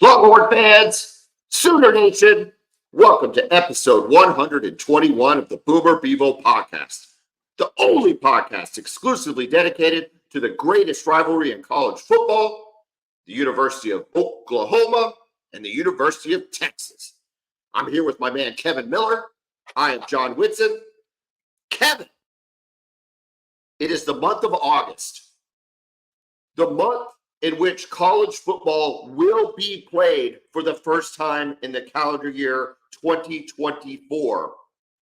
Longhorn fans, Sooner Nation, welcome to episode 121 of the Bevo Podcast, the only podcast exclusively dedicated to the greatest rivalry in college football, the University of Oklahoma and the University of Texas. I'm here with my man Kevin Miller. I am John Whitson. Kevin, it is the month of August, the month in which college football will be played for the first time in the calendar year 2024,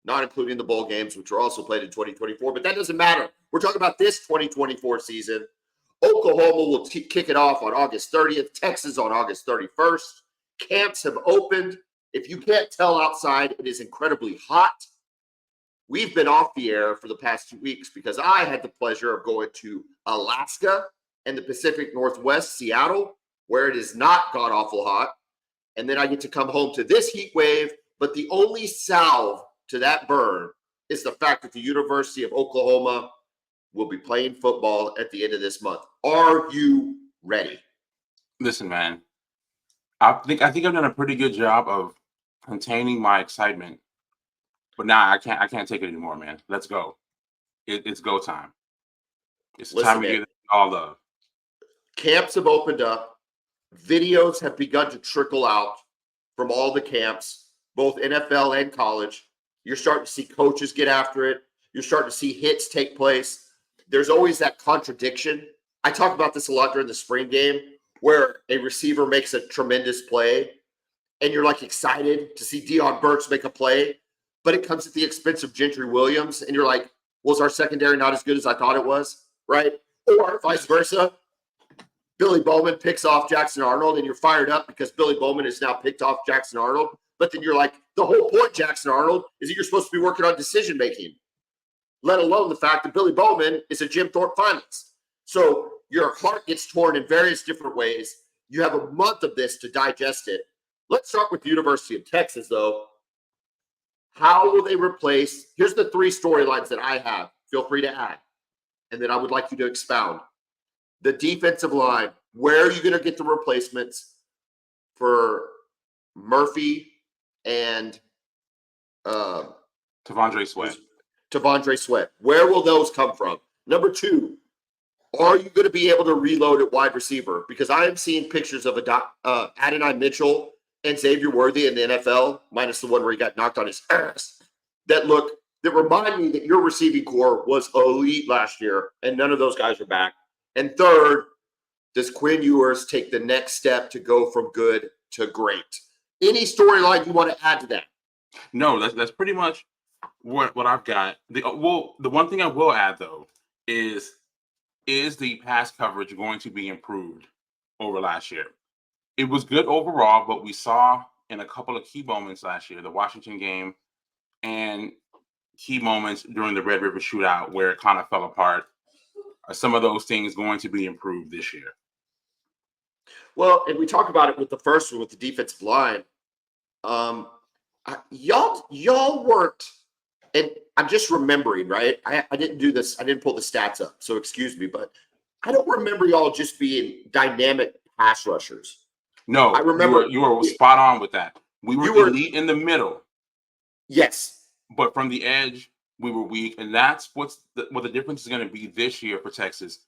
not including the bowl games, which are also played in 2024, but that doesn't matter. We're talking about this 2024 season. Oklahoma will kick it off on August 30th, Texas on August 31st. Camps have opened. If you can't tell outside, it is incredibly hot. We've been off the air for the past 2 weeks because I had the pleasure of going to Alaska and the Pacific Northwest, Seattle, where it is not god-awful hot. And then I get to come home to this heat wave, but the only salve to that burn is the fact that the University of Oklahoma will be playing football at the end of this month. Are you ready? Listen, man, I think I've done a pretty good job of containing my excitement, but now I can't take it anymore, man. Let's go. It's go time. It's the time of year that we all love. Camps have opened up. Videos have begun to trickle out from all the camps, both NFL and college. You're starting to see coaches get after it. You're starting to see hits take place. There's always that contradiction. I talk about this a lot during the spring game where a receiver makes a tremendous play and you're like excited to see Deion Burks make a play, but it comes at the expense of Gentry Williams. And you're like, was our secondary not as good as I thought it was? Right? Or vice versa. Billy Bowman picks off Jackson Arnold and you're fired up because Billy Bowman has now picked off Jackson Arnold. But then you're like, the whole point, Jackson Arnold, is that you're supposed to be working on decision-making, let alone the fact that Billy Bowman is a Jim Thorpe finalist. So your heart gets torn in various different ways. You have a month of this to digest it. Let's start with the University of Texas, though. How will they replace? Here's the three storylines that I have. Feel free to add. And then I would like you to expound. The defensive line, where are you going to get the replacements for Murphy and T'Vondre Sweat? T'Vondre Sweat. Where will those come from? Number two, are you going to be able to reload at wide receiver? Because I am seeing pictures of Adonai Mitchell and Xavier Worthy in the NFL, minus the one where he got knocked on his ass, that remind me that your receiving core was elite last year, and none of those guys are back. And third, does Quinn Ewers take the next step to go from good to great? Any storyline you want to add to that? No, that's pretty much what I've got. The one thing I will add, though, is the pass coverage going to be improved over last year? It was good overall, but we saw in a couple of key moments last year, the Washington game and key moments during the Red River Shootout where it kind of fell apart. Are some of those things going to be improved this year? Well, and we talk about it with the first one with the defensive line. Y'all weren't, and I'm just remembering, right? I didn't do this. I didn't pull the stats up, so excuse me, but I don't remember y'all just being dynamic pass rushers. No, I remember you were spot on with that. We were elite in the middle. Yes, but from the edge, we were weak, and that's what the difference is going to be this year for Texas.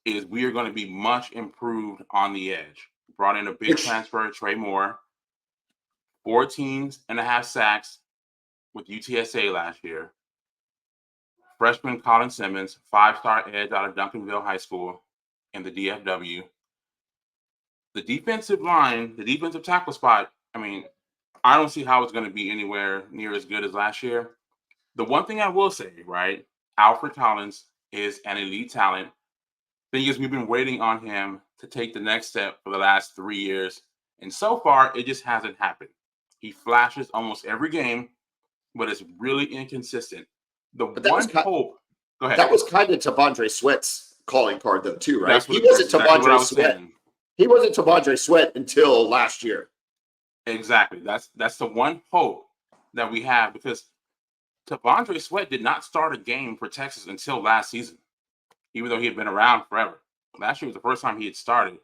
Is we are going to be much improved on the edge. Brought in a big transfer, Trey Moore, 14.5 sacks with UTSA last year. Freshman Colin Simmons, 5-star edge out of Duncanville High School in the DFW. The defensive line, the defensive tackle spot, I mean, I don't see how it's going to be anywhere near as good as last year. The one thing I will say, right, Alfred Collins is an elite talent. Thing is, we've been waiting on him to take the next step for the last 3 years. And so far, it just hasn't happened. He flashes almost every game, but it's really inconsistent. Go ahead. That was kind of T'Vondre Sweat's calling card, though, too, right? He wasn't T'Vondre Sweat. He wasn't T'Vondre Sweat until last year. Exactly. That's the one hope that we have, because T'Vondre Sweat did not start a game for Texas until last season, even though he had been around forever. Last year was the first time he had started.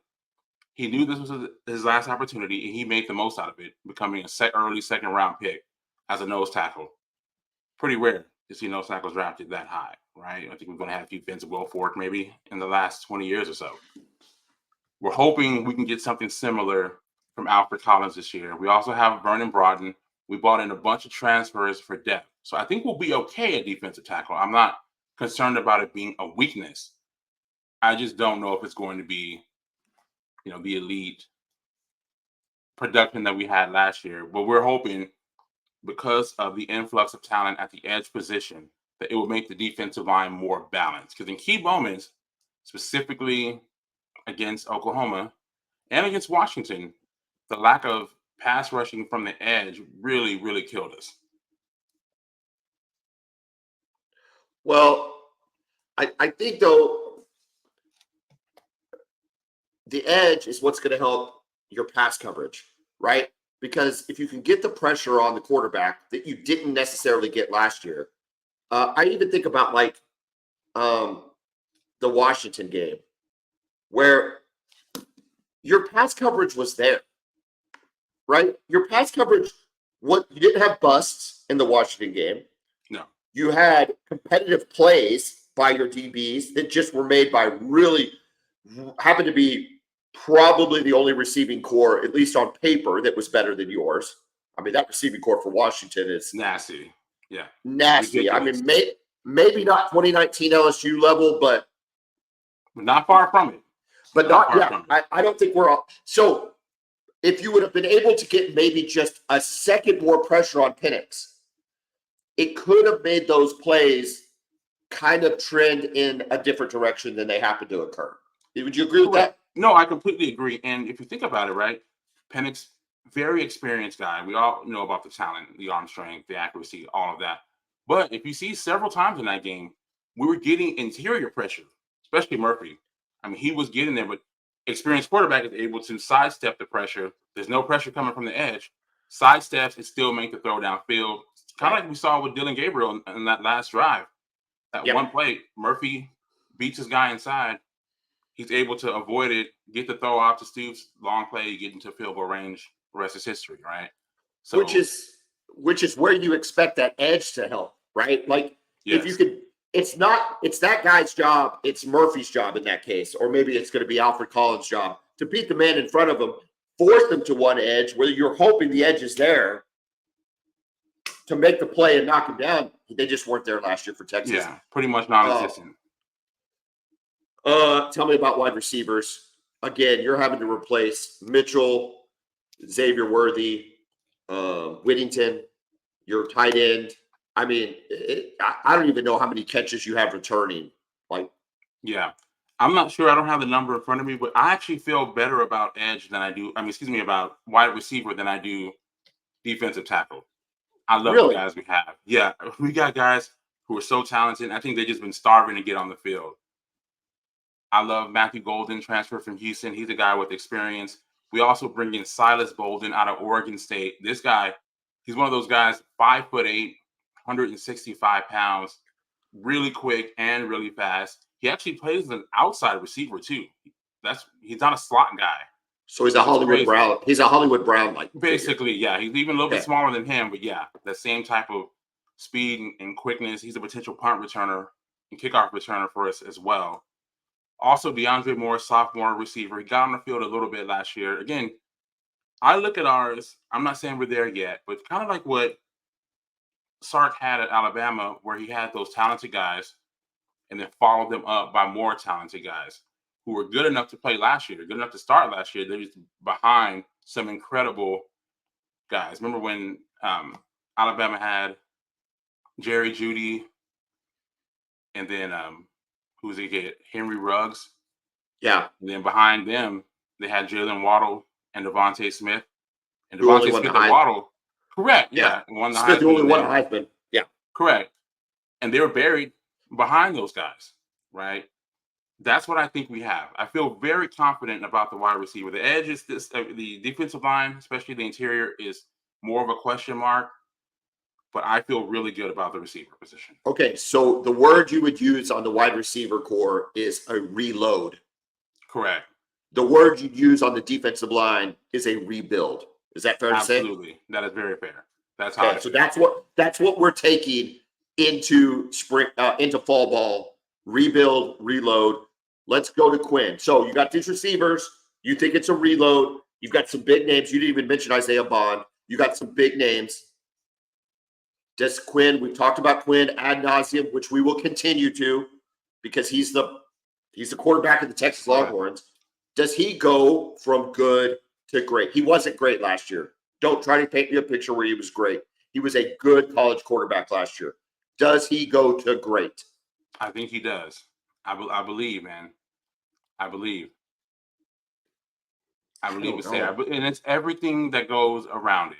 He knew this was his last opportunity, and he made the most out of it, becoming a early second-round pick as a nose tackle. Pretty rare to see nose tackles drafted that high, right? I think we're going to have a few Vince Wilfork maybe in the last 20 years or so. We're hoping we can get something similar from Alfred Collins this year. We also have Vernon Broughton. We brought in a bunch of transfers for depth. So I think we'll be okay at defensive tackle. I'm not concerned about it being a weakness. I just don't know if it's going to be, the elite production that we had last year. But we're hoping, because of the influx of talent at the edge position, that it will make the defensive line more balanced. Because in key moments, specifically against Oklahoma and against Washington, the lack of pass rushing from the edge really, really killed us. Well, I think, though, the edge is what's going to help your pass coverage, right? Because if you can get the pressure on the quarterback that you didn't necessarily get last year, I even think about the Washington game, where your pass coverage was there, right? Your pass coverage, you didn't have busts in the Washington game. No. You had competitive plays by your DBs that just were made by really happened to be probably the only receiving core, at least on paper, that was better than yours. I mean, that receiving core for Washington is nasty. Yeah. Nasty. Ridiculous. I mean, maybe not 2019 LSU level, but not far from it. But I don't think we're all. So if you would have been able to get maybe just a second more pressure on Penix, it could have made those plays kind of trend in a different direction than they happen to occur. Would you agree with that? No, I completely agree. And if you think about it, right, Penix, very experienced guy. We all know about the talent, the arm strength, the accuracy, all of that. But if you see several times in that game, we were getting interior pressure, especially Murphy. I mean, he was getting there, but experienced quarterback is able to sidestep the pressure. There's no pressure coming from the edge. Sidesteps and still make the throw downfield. Kind of like we saw with Dylan Gabriel in that last drive. That one play, Murphy beats his guy inside. He's able to avoid it, get the throw off to Stoops, long play, get into field goal range. The rest is history, right? So, which is where you expect that edge to help, right? Like, if you could, it's that guy's job, it's Murphy's job in that case, or maybe it's going to be Alfred Collins' job to beat the man in front of him, force them to one edge where you're hoping the edge is there to make the play and knock him down. They just weren't there last year for Texas. Yeah, pretty much non-existent. Tell me about wide receivers. Again, you're having to replace Mitchell, Xavier Worthy, Whittington, your tight end. I mean, I don't even know how many catches you have returning. I'm not sure. I don't have the number in front of me, but I actually feel better about edge than I do. About wide receiver than I do defensive tackle. I love the guys we have. Yeah, we got guys who are so talented. I think they've just been starving to get on the field. I love Matthew Golden, transfer from Houston. He's a guy with experience. We also bring in Silas Bolden out of Oregon State. This guy, he's one of those guys, 5'8", 165 pounds, really quick and really fast. He actually plays as an outside receiver too. He's not a slot guy. So he's a Hollywood Brown. He's a Hollywood Brown, basically. Yeah, he's even a little bit smaller than him, but yeah, that same type of speed and quickness. He's a potential punt returner and kickoff returner for us as well. Also, DeAndre Moore, sophomore receiver. He got on the field a little bit last year. Again, I look at ours. I'm not saying we're there yet, but kind of like what Sark had at Alabama, where he had those talented guys and then followed them up by more talented guys who were good enough to play last year, good enough to start last year. They're just behind some incredible guys. Remember when Alabama had Jerry Jeudy and then who's he get? Henry Ruggs. Yeah. And then behind them, they had Jalen Waddle and Devontae Smith. And Devontae Smith and Waddle. Correct. Yeah. Smith only won a Heisman. Yeah. Correct. And they were buried behind those guys, right? That's what I think we have. I feel very confident about the wide receiver. The edge is this, the defensive line, especially the interior, is more of a question mark. But I feel really good about the receiver position. Okay, so the word you would use on the wide receiver core is a reload. Correct. the word you'd use on the defensive line is a rebuild. Is that fair to say? Absolutely. That is very fair. That's how Okay, so that's what we're taking into into fall ball. Rebuild, reload. Let's go to Quinn. So you got these receivers. You think it's a reload. You've got some big names. You didn't even mention Isaiah Bond. You got some big names. Does Quinn, we've talked about Quinn ad nauseum, which we will continue to because he's the quarterback of the Texas Longhorns. Does he go from good to great? He wasn't great last year. Don't try to paint me a picture where he was great. He was a good college quarterback last year. Does he go to great? I think he does. I believe, man. I believe it's there. And it's everything that goes around it.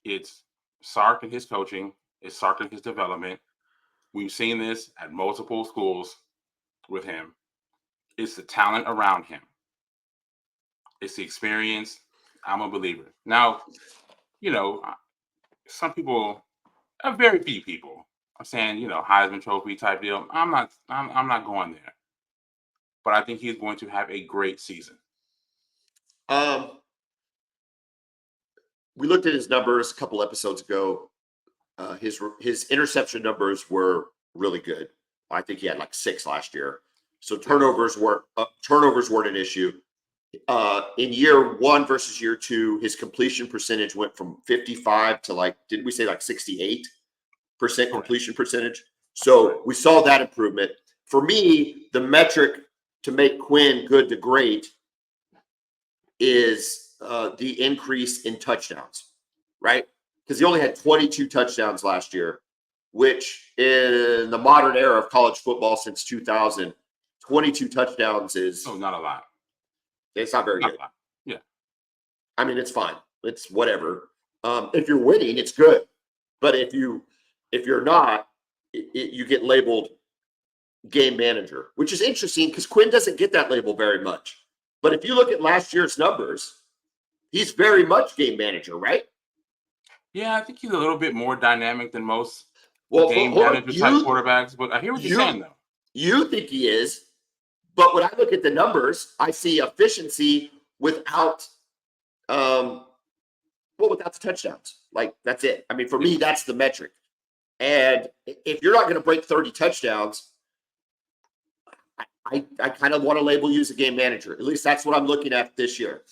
It's Sark and his coaching. It's Sark and his development. We've seen this at multiple schools with him. It's the talent around him. It's the experience. I'm a believer. Now, some people, very few people, are saying, Heisman Trophy type deal. I'm not going there. But I think he's going to have a great season. We looked at his numbers a couple episodes ago. His interception numbers were really good. I think he had like 6 last year. So turnovers weren't an issue. In year 1 versus year 2, his completion percentage went from 55 to didn't we say 68% completion percentage? So we saw that improvement. For me, the metric to make Quinn good to great is the increase in touchdowns, right? Because he only had 22 touchdowns last year, which in the modern era of college football since 2000, 22 touchdowns is not a lot. It's not very good. Yeah. I mean, it's fine. It's whatever. If you're winning, it's good. But if you're not, you get labeled game manager, which is interesting because Quinn doesn't get that label very much. But if you look at last year's numbers, he's very much game manager, right? Yeah, I think he's a little bit more dynamic than most game manager type quarterbacks. But I hear what you're saying, though. You think he is, but when I look at the numbers, I see efficiency without the touchdowns. That's it. I mean, for me, that's the metric. And if you're not going to break 30 touchdowns, I kind of want to label you as a game manager. At least that's what I'm looking at this year.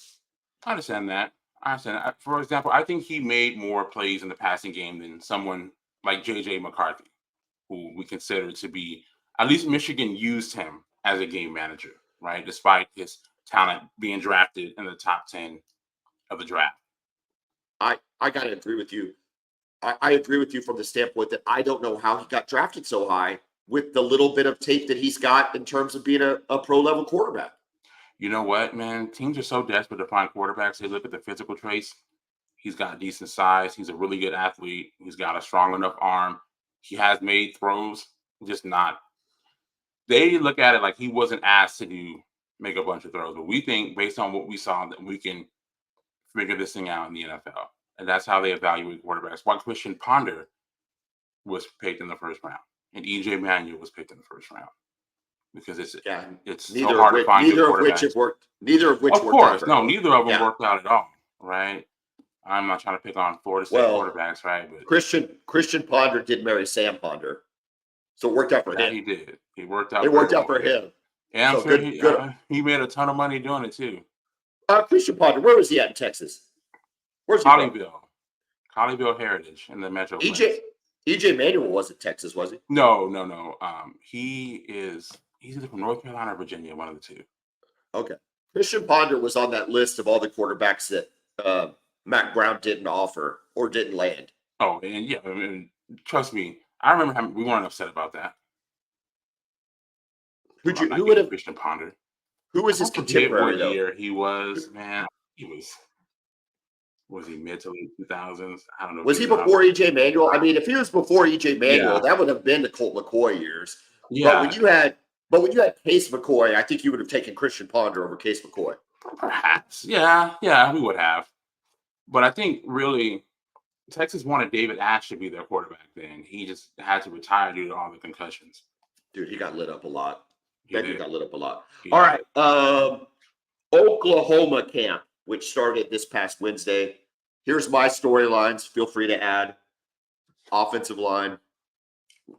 I understand that. For example, I think he made more plays in the passing game than someone like J.J. McCarthy, who we consider to be, at least Michigan used him as a game manager, right? Despite his talent being drafted in the top 10 of the draft. I got to agree with you. I agree with you from the standpoint that I don't know how he got drafted so high with the little bit of tape that he's got in terms of being a pro-level quarterback. You know what, man? Teams are so desperate to find quarterbacks. They look at the physical traits. He's got decent size. He's a really good athlete. He's got a strong enough arm. He has made throws, just not. They look at it like he wasn't asked to make a bunch of throws. But we think, based on what we saw, that we can figure this thing out in the NFL. And that's how they evaluate quarterbacks. While Christian Ponder was picked in the first round, and E.J. Manuel was picked in the first round. Because it's so hard to find neither of which worked. Neither of which of course, no, neither of them worked out at all, right? I'm not trying to pick on Florida State quarterbacks, right? But Christian Ponder did marry Sam Ponder, so it worked out for him. He did. He worked out. It worked out for him. And I'm sure he made a ton of money doing it too. Christian Ponder, where was he at in Texas? Where's he Colleyville Heritage in the Metro. E.J. Manuel wasn't Texas, was he? No. He's either from North Carolina or Virginia, one of the two. Okay. Christian Ponder was on that list of all the quarterbacks that Matt Brown didn't offer or didn't land. Oh, and trust me, I remember we weren't upset about that. Who would have Christian Ponder? Who was his contemporary what year he was, man? Was he mid to late 2000s? I don't know. Was he before E.J. Manuel? I mean, if he was before E.J. Manuel, that would have been the Colt McCoy years. Yeah. But when you had Case McCoy, I think you would have taken Christian Ponder over Case McCoy. Perhaps. Yeah, we would have. But I think really Texas wanted David Ash to be their quarterback then. He just had to retire due to all the concussions. Dude, he got lit up a lot. He got lit up a lot. He all right. Oklahoma camp, which started this past Wednesday. Here's my storylines. Feel free to add. Offensive line.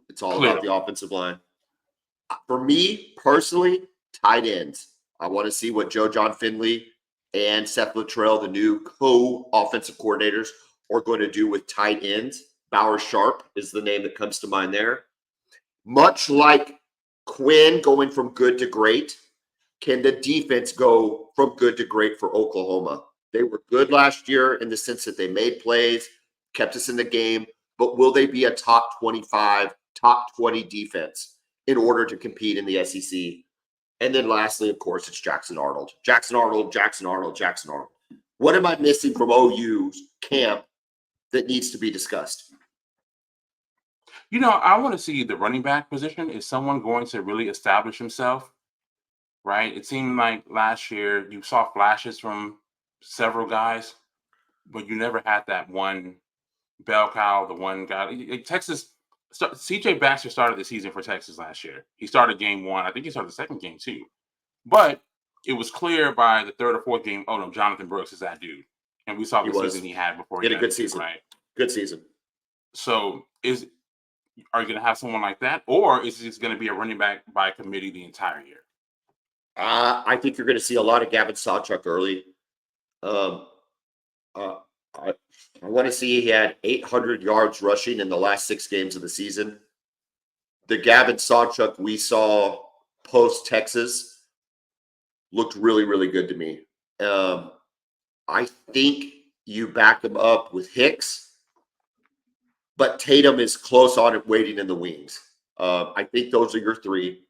It's all about the offensive line. For me personally, tight ends. I want to see what John Finley and Seth Luttrell, the new co-offensive coordinators, are going to do with tight ends. Bauer Sharp is the name that comes to mind there. Much like Quinn going from good to great, can the defense go from good to great for Oklahoma? They were good last year in the sense that they made plays, kept us in the game, but will they be a top 25, top 20 defense in order to compete in the SEC? And then lastly, of course, it's Jackson Arnold. Jackson Arnold. What am I missing from OU's camp that needs to be discussed? I want to see the running back position. Is someone going to really establish himself? Right? It seemed like last year you saw flashes from several guys, but you never had that one bell cow, the one guy. Texas, CJ Baxter started the season for Texas last year. He started game one. I think he started the second game too. But it was clear by the third or fourth game, oh no, Jonathan Brooks is that dude. And we saw the season he had before. He had a good season. Right? Good season. So are you going to have someone like that? Or is it going to be a running back by committee the entire year? I think you're going to see a lot of Gavin Sawchuk early. I want to see he had 800 yards rushing in the last 6 games of the season. The Gavin Sawchuk we saw post-Texas looked really, really good to me. I think you back him up with Hicks, but Tatum is close on it waiting in the wings. I think those are your 3.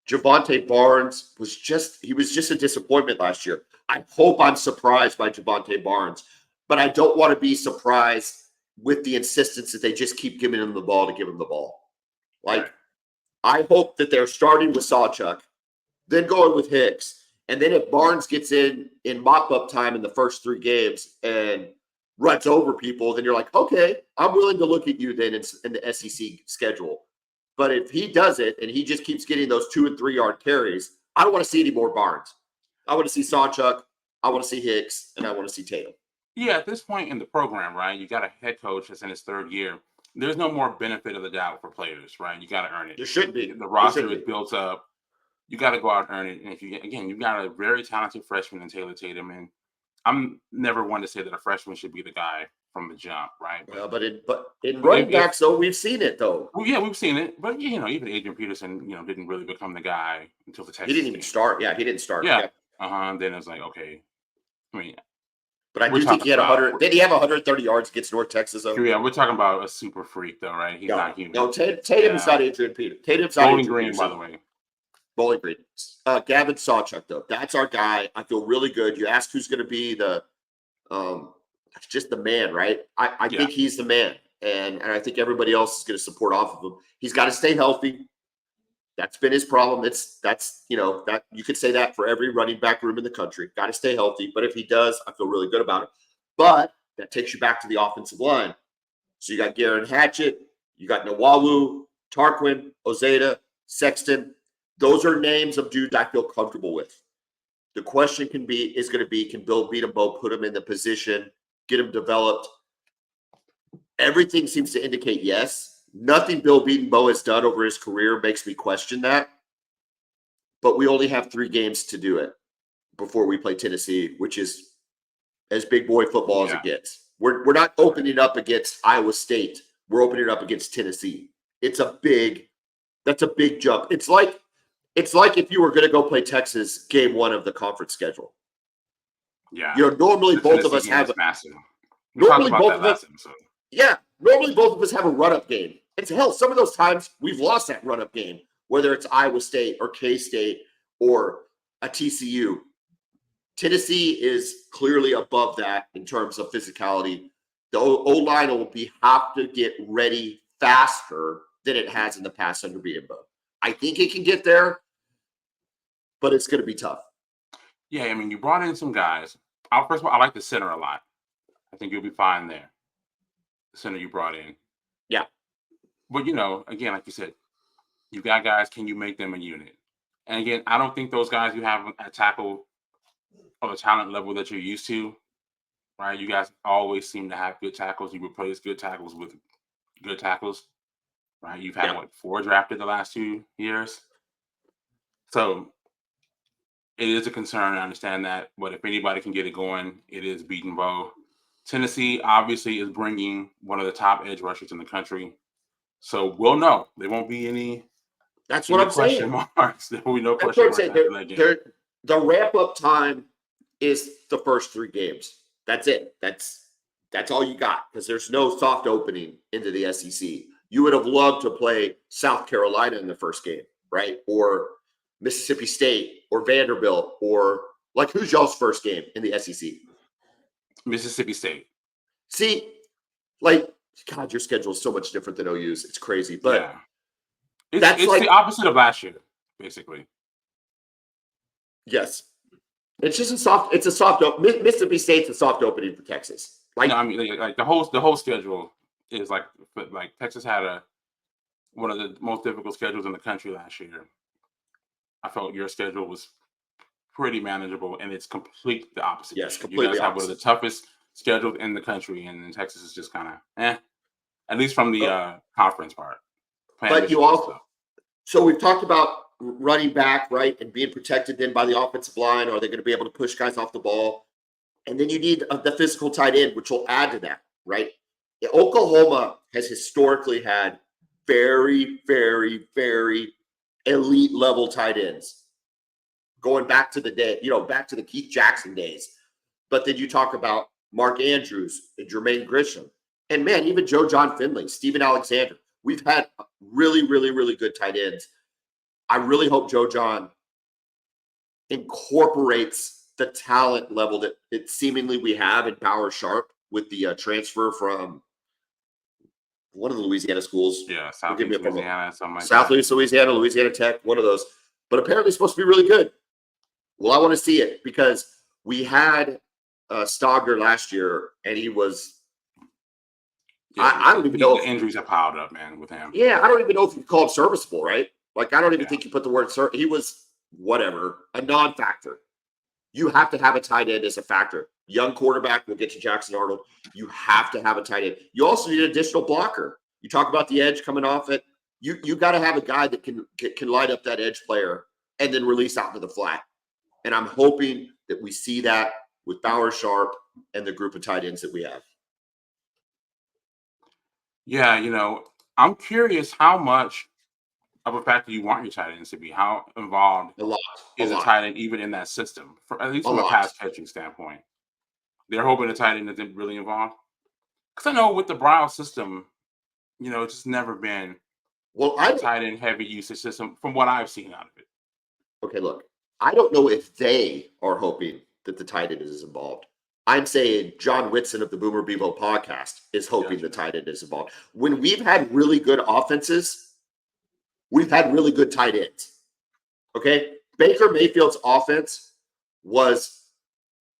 Javonte Barnes was just a disappointment last year. I hope I'm surprised by Javonte Barnes, but I don't want to be surprised with the insistence that they just keep giving him the ball to give him the ball. Like, I hope that they're starting with Sawchuk, then going with Hicks, and then if Barnes gets in mop-up time in the first 3 games and runs over people, then you're like, okay, I'm willing to look at you then in the SEC schedule. But if he does it and he just keeps getting those 2 and 3 yard carries, I don't want to see any more Barnes. I want to see Sawchuk, I want to see Hicks, and I want to see Tatum. Yeah, at this point in the program, right, you got a head coach that's in his 3rd year. There's no more benefit of the doubt for players, right? You got to earn it. There should be. The roster is built up. You got to go out and earn it. And if you've got a very talented freshman in Taylor Tatum, and I'm never one to say that a freshman should be the guy from the jump, right? Well, but in running backs, though, we've seen it, though. Well, yeah, we've seen it. But, even Adrian Peterson, didn't really become the guy until the Texas He didn't even start. Yeah, he didn't start. Yeah. And then it's like, okay. I mean, but I do think he had 100. Did he have 130 yards against North Texas? Though? Yeah, we're talking about a super freak, though, right? He's not human. No, Tatum's not Adrian Peterson. Tatum's not Bowling Green, by the way. Bowling Green. Gavin Sawchuk, though. That's our guy. I feel really good. You ask who's going to be just the man, right? I think he's the man. And I think everybody else is going to support off of him. He's got to stay healthy. That's been his problem. That you could say that for every running back room in the country. Got to stay healthy. But if he does, I feel really good about it. But that takes you back to the offensive line. So you got Garen Hatchett, you got Nawawu, Tarquin, Ozeta, Sexton. Those are names of dudes I feel comfortable with. The question is going to be, can Bill Beatembo put him in the position, get him developed? Everything seems to indicate yes. Nothing Bill Beatembo has done over his career makes me question that. But we only have 3 games to do it before we play Tennessee, which is as big boy football as it gets. We're not opening up against Iowa State. We're opening up against Tennessee. That's a big jump. It's like if you were going to go play Texas game 1 of the conference schedule. Yeah. Normally both of us have massive. Normally both of us. Yeah. Normally both of us have a run-up game. And hell, some of those times we've lost that run-up game, whether it's Iowa State or K-State or a TCU. Tennessee is clearly above that in terms of physicality. The O-line will have to get ready faster than it has in the past under Beatembo. I think it can get there, but it's going to be tough. Yeah, I mean, you brought in some guys. First of all, I like the center a lot. I think you'll be fine there. The center you brought in. Yeah. But, again, like you said, you got guys, can you make them a unit? And again, I don't think those guys you have at tackle of a talent level that you're used to, right? You guys always seem to have good tackles. You replace good tackles with good tackles, right? You've had, Yeah. 4 drafted the last 2 years? So it is a concern. I understand that. But if anybody can get it going, it is beating Bo. Tennessee obviously is bringing one of the top edge rushers in the country. So we'll know. There won't be any That's what I'm question saying. marks. There will be no That's what question I'm marks saying. after that game. The ramp up time is the first 3 games. That's it. That's all you got, because there's no soft opening into the SEC. You would have loved to play South Carolina in the first game, right? Or Mississippi State or Vanderbilt, or like, who's y'all's first game in the SEC? Mississippi State. See, like, God, your schedule is so much different than OU's. It's crazy. But Yeah. It's that's like the opposite of last year, basically. Yes. It's just a soft Mississippi State's a soft opening for Texas. Like, No, I mean, like the whole schedule is like Texas had one of the most difficult schedules in the country last year. I felt your schedule was pretty manageable, and it's completely the opposite. yes, You completely guys have one of the opposite. toughest schedules in the country, and then Texas is just kind of at least from the conference part. But you also, so we've talked about running back, right, and being protected then by the offensive line. Are they going to be able to push guys off the ball? And then you need the physical tight end, which will add to that, right? Oklahoma has historically had very, very, very elite level tight ends, going back to the day, back to the Keith Jackson days. But then you talk about Mark Andrews and Jermaine Grisham, and man, even Joe John Finley, Steven Alexander. We've had really, really, really good tight ends. I really hope Joe John incorporates the talent level that it seemingly we have in Power Sharp with the transfer from one of the Louisiana schools. Yeah, Southeast Louisiana, something like South Louisiana, Louisiana Tech, one of those. But apparently it's supposed to be really good. Well, I want to see it, because we had Stogner last year, and he was. Yeah, I don't even know the injuries have piled up, man, with him. Yeah, I don't even know if you call him serviceable, right? Like, I don't even think you put the word he was whatever, a non-factor. You have to have a tight end as a factor. Young quarterback, we'll get to Jackson Arnold. You have to have a tight end. You also need an additional blocker. You talk about the edge coming off it. You got to have a guy that can light up that edge player and then release out to the flat. And I'm hoping that we see that with Bauer Sharp and the group of tight ends that we have. Yeah, I'm curious how much of a factor you want your tight ends to be. How involved is a tight end even in that system, at least from a pass catching standpoint? They're hoping the tight end isn't really involved. Because I know with the Brown system, it's just never been a tight end heavy usage system from what I've seen out of it. Okay, look, I don't know if they are hoping that the tight end is involved. I'm saying John Whitson of the Boomer Bevo podcast is hoping the tight end is involved. When we've had really good offenses, we've had really good tight ends. Okay? Baker Mayfield's offense was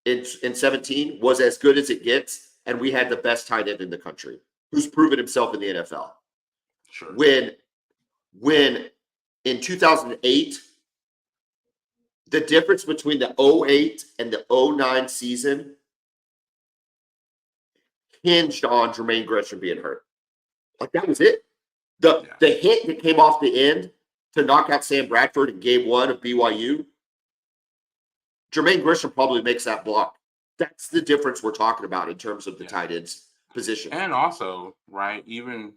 in 17 was as good as it gets, and we had the best tight end in the country who's proven himself in the NFL. Sure. When in 2008, the difference between the 08 and the 09 season hinged on Jermaine Gresham being hurt. Like, that was it. The hit that came off the end to knock out Sam Bradford in game 1 of BYU, Jermaine Gresham probably makes that block. That's the difference we're talking about in terms of the tight ends position. And also, right, even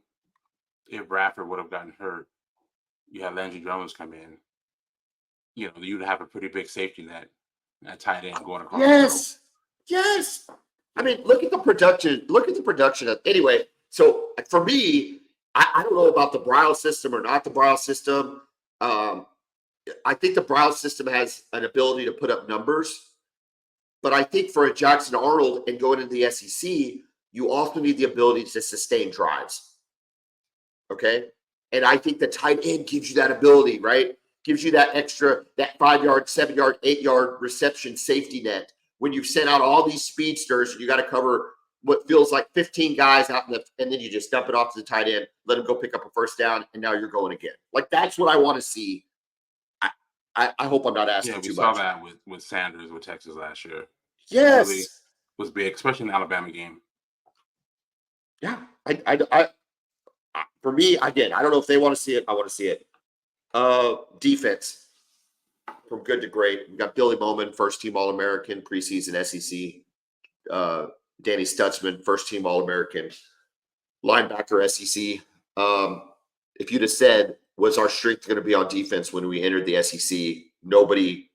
if Bradford would have gotten hurt, you had Landry Jones come in, you'd have a pretty big safety net, that tight end going across the middle. Yes. I mean, look at the production. Anyway, so for me, I don't know about the Brown system or not the Brown system. I think the Brown system has an ability to put up numbers. But I think for a Jackson Arnold and going into the SEC, you also need the ability to sustain drives. Okay? And I think the tight end gives you that ability, right? Gives you that extra, that 5-yard, 7-yard, 8-yard reception safety net. When you've sent out all these speedsters, you got to cover what feels like 15 guys out and then you just dump it off to the tight end, let him go pick up a first down, and now you're going again. Like, that's what I want to see. I hope I'm not asking Yeah, we too saw much. that with Sanders with Texas last year. Really Yes. was big, especially in the Alabama game. Yeah. For me, again, I don't know if they want to see it. I want to see it. Defense from good to great. We got Billy Bowman, first team All American, preseason SEC. Danny Stutzman, first team All American, linebacker SEC. If you'd have said, was our strength going to be on defense when we entered the SEC, nobody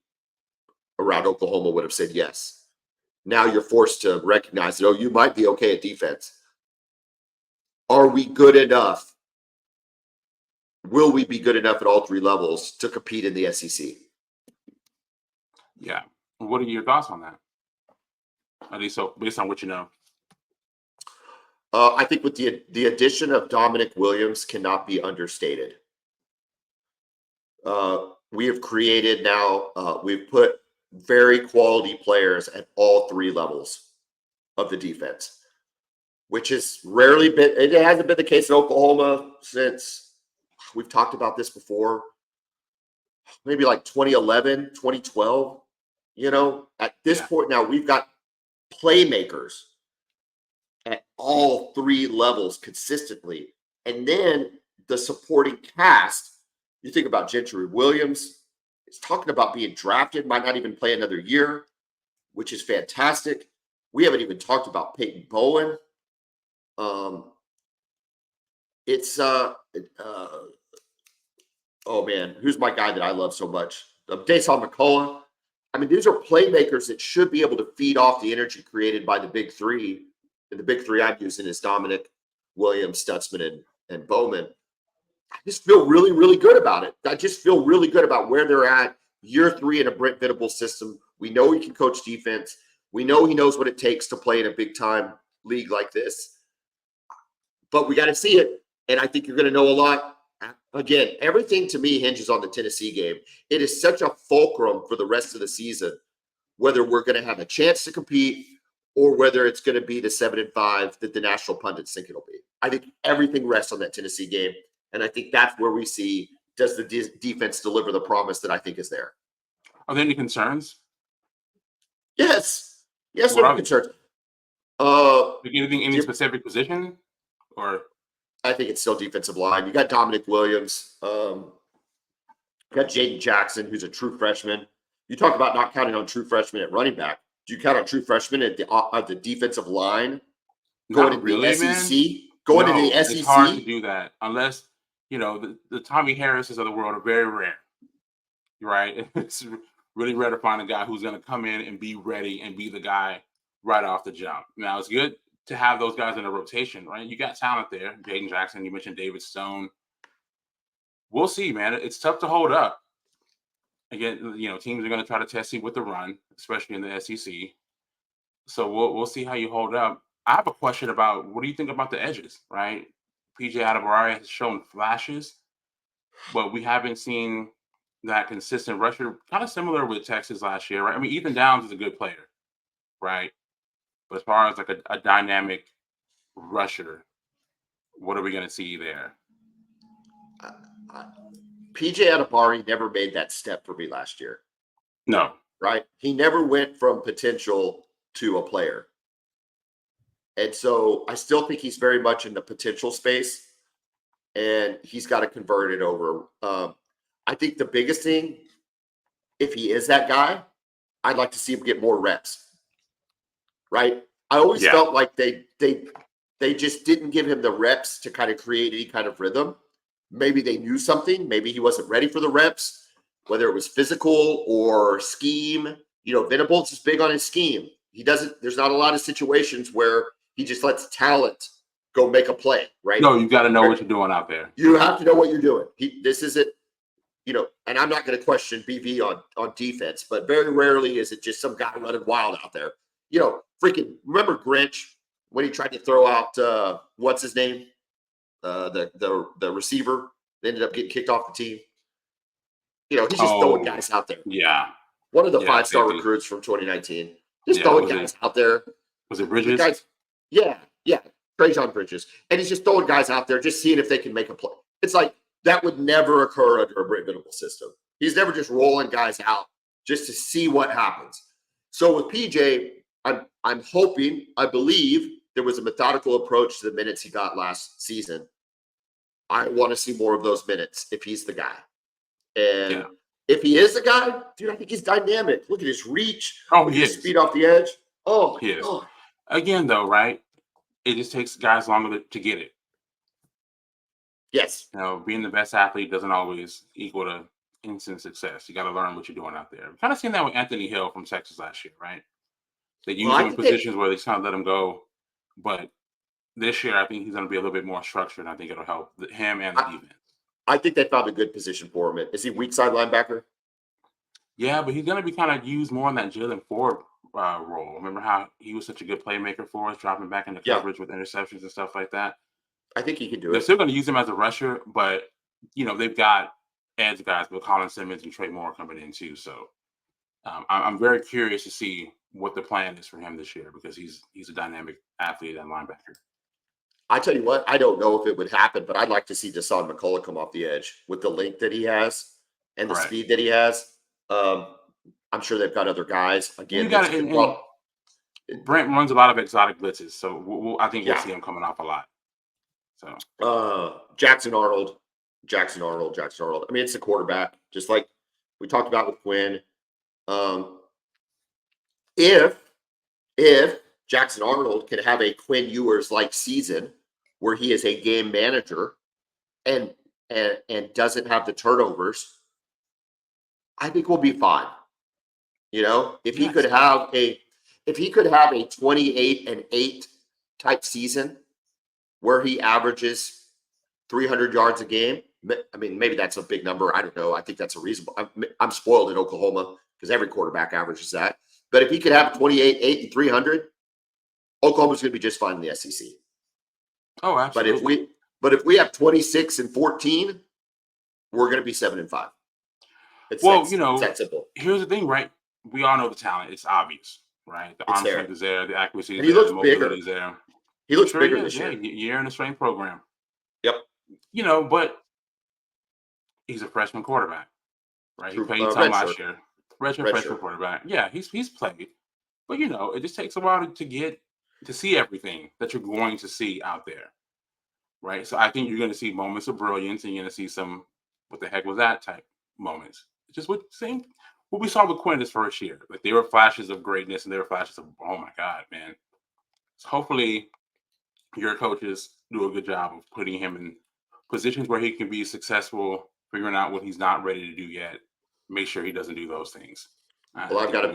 around Oklahoma would have said yes. Now you're forced to recognize that, you might be okay at defense. Are we good enough? Will we be good enough at all three levels to compete in the SEC? Yeah. What are your thoughts on that? At least so based on what you know. I think with the addition of Dominic Williams cannot be understated. We have created now, we've put very quality players at all three levels of the defense, which has rarely been, it hasn't been the case in Oklahoma since, we've talked about this before, maybe like 2011, 2012. At this point now, we've got playmakers at all three levels consistently. And then the supporting cast, you think about Gentry Williams, is talking about being drafted, might not even play another year, which is fantastic. We haven't even talked about Peyton Bowen. Oh man, who's my guy that I love so much? Dason McCullough. I mean, these are playmakers that should be able to feed off the energy created by the big three. And the big three I'm using is Dominic, Williams, Stutzman, and Bowman. I just feel really, really good about it. I just feel really good about where they're at. Year 3 in a Brent Venables system. We know he can coach defense. We know he knows what it takes to play in a big-time league like this. But we got to see it, and I think you're going to know a lot. Again, everything to me hinges on the Tennessee game. It is such a fulcrum for the rest of the season, whether we're going to have a chance to compete or whether it's going to be the 7-5 that the national pundits think it'll be. I think everything rests on that Tennessee game, and I think that's where we see, does the defense deliver the promise that I think is there? Are there any concerns? Yes, there are concerns. Anything, any specific position, or? I think it's still defensive line. You got Dominic Williams. You got Jaden Jackson, who's a true freshman. You talk about not counting on true freshmen at running back. Do you count on true freshmen at the defensive line going into the SEC? Going into the SEC? It's hard to do that unless, the Tommy Harrises of the world are very rare, right? It's really rare to find a guy who's going to come in and be ready and be the guy right off the jump. Now, it's good to have those guys in a rotation, right? You got talent there. Jaden Jackson, you mentioned David Stone. We'll see, man. It's tough to hold up. Again, teams are going to try to test you with the run, especially in the SEC. So we'll see how you hold up. I have a question about, what do you think about the edges, right? PJ Adebawore has shown flashes, but we haven't seen that consistent rusher, kind of similar with Texas last year, right? I mean, Ethan Downs is a good player, right? But as far as like a dynamic rusher, what are we going to see there? PJ Adebawore never made that step for me last year. No. Right? He never went from potential to a player. And so I still think he's very much in the potential space, and he's got to convert it over. I think the biggest thing, if he is that guy, I'd like to see him get more reps. Right? I always felt like they just didn't give him the reps to kind of create any kind of rhythm. Maybe they knew something. Maybe he wasn't ready for the reps, whether it was physical or scheme. Venables is big on his scheme. There's not a lot of situations where he just lets talent go make a play, right? No, you got to know what you're doing out there. You have to know what you're doing. This isn't, and I'm not going to question BV on defense, but very rarely is it just some guy running wild out there. Remember Grinch when he tried to throw out, what's his name? The receiver ended up getting kicked off the team. He's just throwing guys out there. Yeah. One of the 5-star recruits from 2019. Just throwing guys out there. Was it Bridges? Yeah. Trajan Bridges. And he's just throwing guys out there, just seeing if they can make a play. It's like that would never occur under a Brent Venables system. He's never just rolling guys out just to see what happens. So with PJ, I'm hoping, I believe there was a methodical approach to the minutes he got last season. I want to see more of those minutes if he's the guy. And if he is the guy, dude, I think he's dynamic. Look at his reach. Oh, look he at his is. speed off the edge. Oh, He is. God. Again, though, right? It just takes guys longer to get it. Yes. You know, being the best athlete doesn't always equal to instant success. You got to learn what you're doing out there. Kind of seen that with Anthony Hill from Texas last year, right? They use him in positions where they just kind of let him go. But this year, I think he's going to be a little bit more structured. And I think it'll help him and the defense. I think they found a good position for him. Is he weak side linebacker? Yeah, but he's going to be kind of used more in that Jalen Ford role. Remember how he was such a good playmaker for us, dropping back into coverage with interceptions and stuff like that? I think he can do They're it. still going to use him as a rusher, but, they've got edge guys with Colin Simmons and Trey Moore coming in too. So I'm very curious to see what the plan is for him this year because he's a dynamic athlete and linebacker. I tell you what, I don't know if it would happen, but I'd like to see Deshaun McCullough come off the edge with the length that he has and the speed that he has. I'm sure they've got other guys. Again, Brent runs a lot of exotic blitzes, so I think we'll see him coming off a lot. So Jackson Arnold. I mean, it's the quarterback, just like we talked about with Quinn. If Jackson Arnold can have a Quinn Ewers-like season where he is a game manager and doesn't have the turnovers, I think we'll be fine. If he could have a 28-8 type season where he averages 300 yards a game, I mean, maybe that's a big number. I don't know. I think that's a reasonable. I'm spoiled in Oklahoma because every quarterback averages that. But if he could have 28-8 and 300, Oklahoma's going to be just fine in the SEC. Oh, absolutely. But if we have 26 and 14, we're going to be 7-5. It's that simple. Here's the thing, right? We all know the talent. It's obvious, right? The arm strength is there. The accuracy is there. The mobility is there. He looks bigger this year. Year in the strength program. Yep. But he's a freshman quarterback, right? He played some last year. Freshman quarterback. Yeah, he's played. But, it just takes a while to get to see everything that you're going to see out there, right? So I think you're going to see moments of brilliance and you're going to see some what the heck was that type moments. Just what we saw with Quinn his first year. Like, there were flashes of greatness and there were flashes of, oh, my God, man. So hopefully your coaches do a good job of putting him in positions where he can be successful, figuring out what he's not ready to do yet. Make sure he doesn't do those things. Well, I've got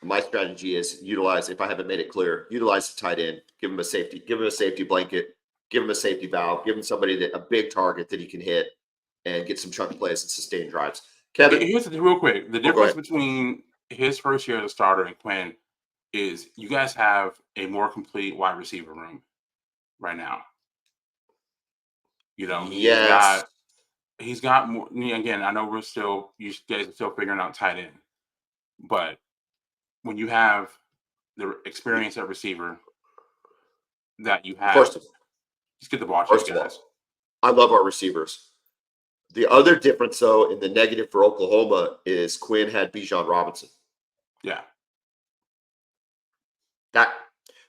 my strategy is utilize, if I haven't made it clear, utilize the tight end, give him a safety blanket, give him a safety valve, give him somebody a big target that he can hit and get some chunk plays and sustain drives. Kevin, here's real quick. The difference between his first year as a starter and Quinn is you guys have a more complete wide receiver room right now. Yes. He's got more. Again, I know you guys are still figuring out tight end, but when you have the experience at receiver that you have, just get the ball to you guys. I love our receivers. The other difference, though, in the negative for Oklahoma is Quinn had Bijan Robinson. Yeah.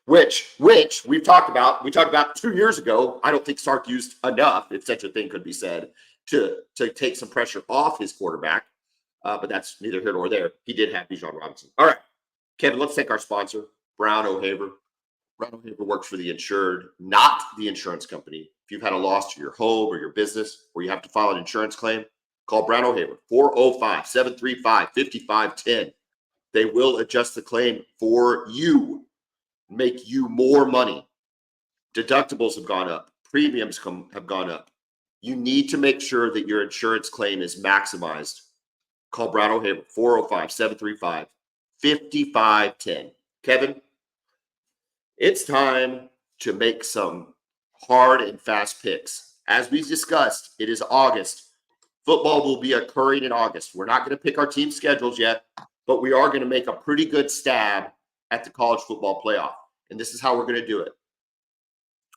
Which we've talked about. We talked about 2 years ago. I don't think Sark used enough, if such a thing could be said, to take some pressure off his quarterback. But that's neither here nor there. He did have Bijan Robinson. All right, Kevin, let's thank our sponsor, Brown O'Haver. Brown O'Haver works for the insured, not the insurance company. If you've had a loss to your home or your business or you have to file an insurance claim, call Brown O'Haver, 405-735-5510. They will adjust the claim for you, make you more money. Deductibles have gone up. Premiums have gone up. You need to make sure that your insurance claim is maximized. Call Brown O'Haver, 405-735-5510. Kevin, it's time to make some hard and fast picks. As we discussed, it is August. Football will be occurring in August. We're not going to pick our team schedules yet, but we are going to make a pretty good stab at the college football playoff. And this is how we're going to do it.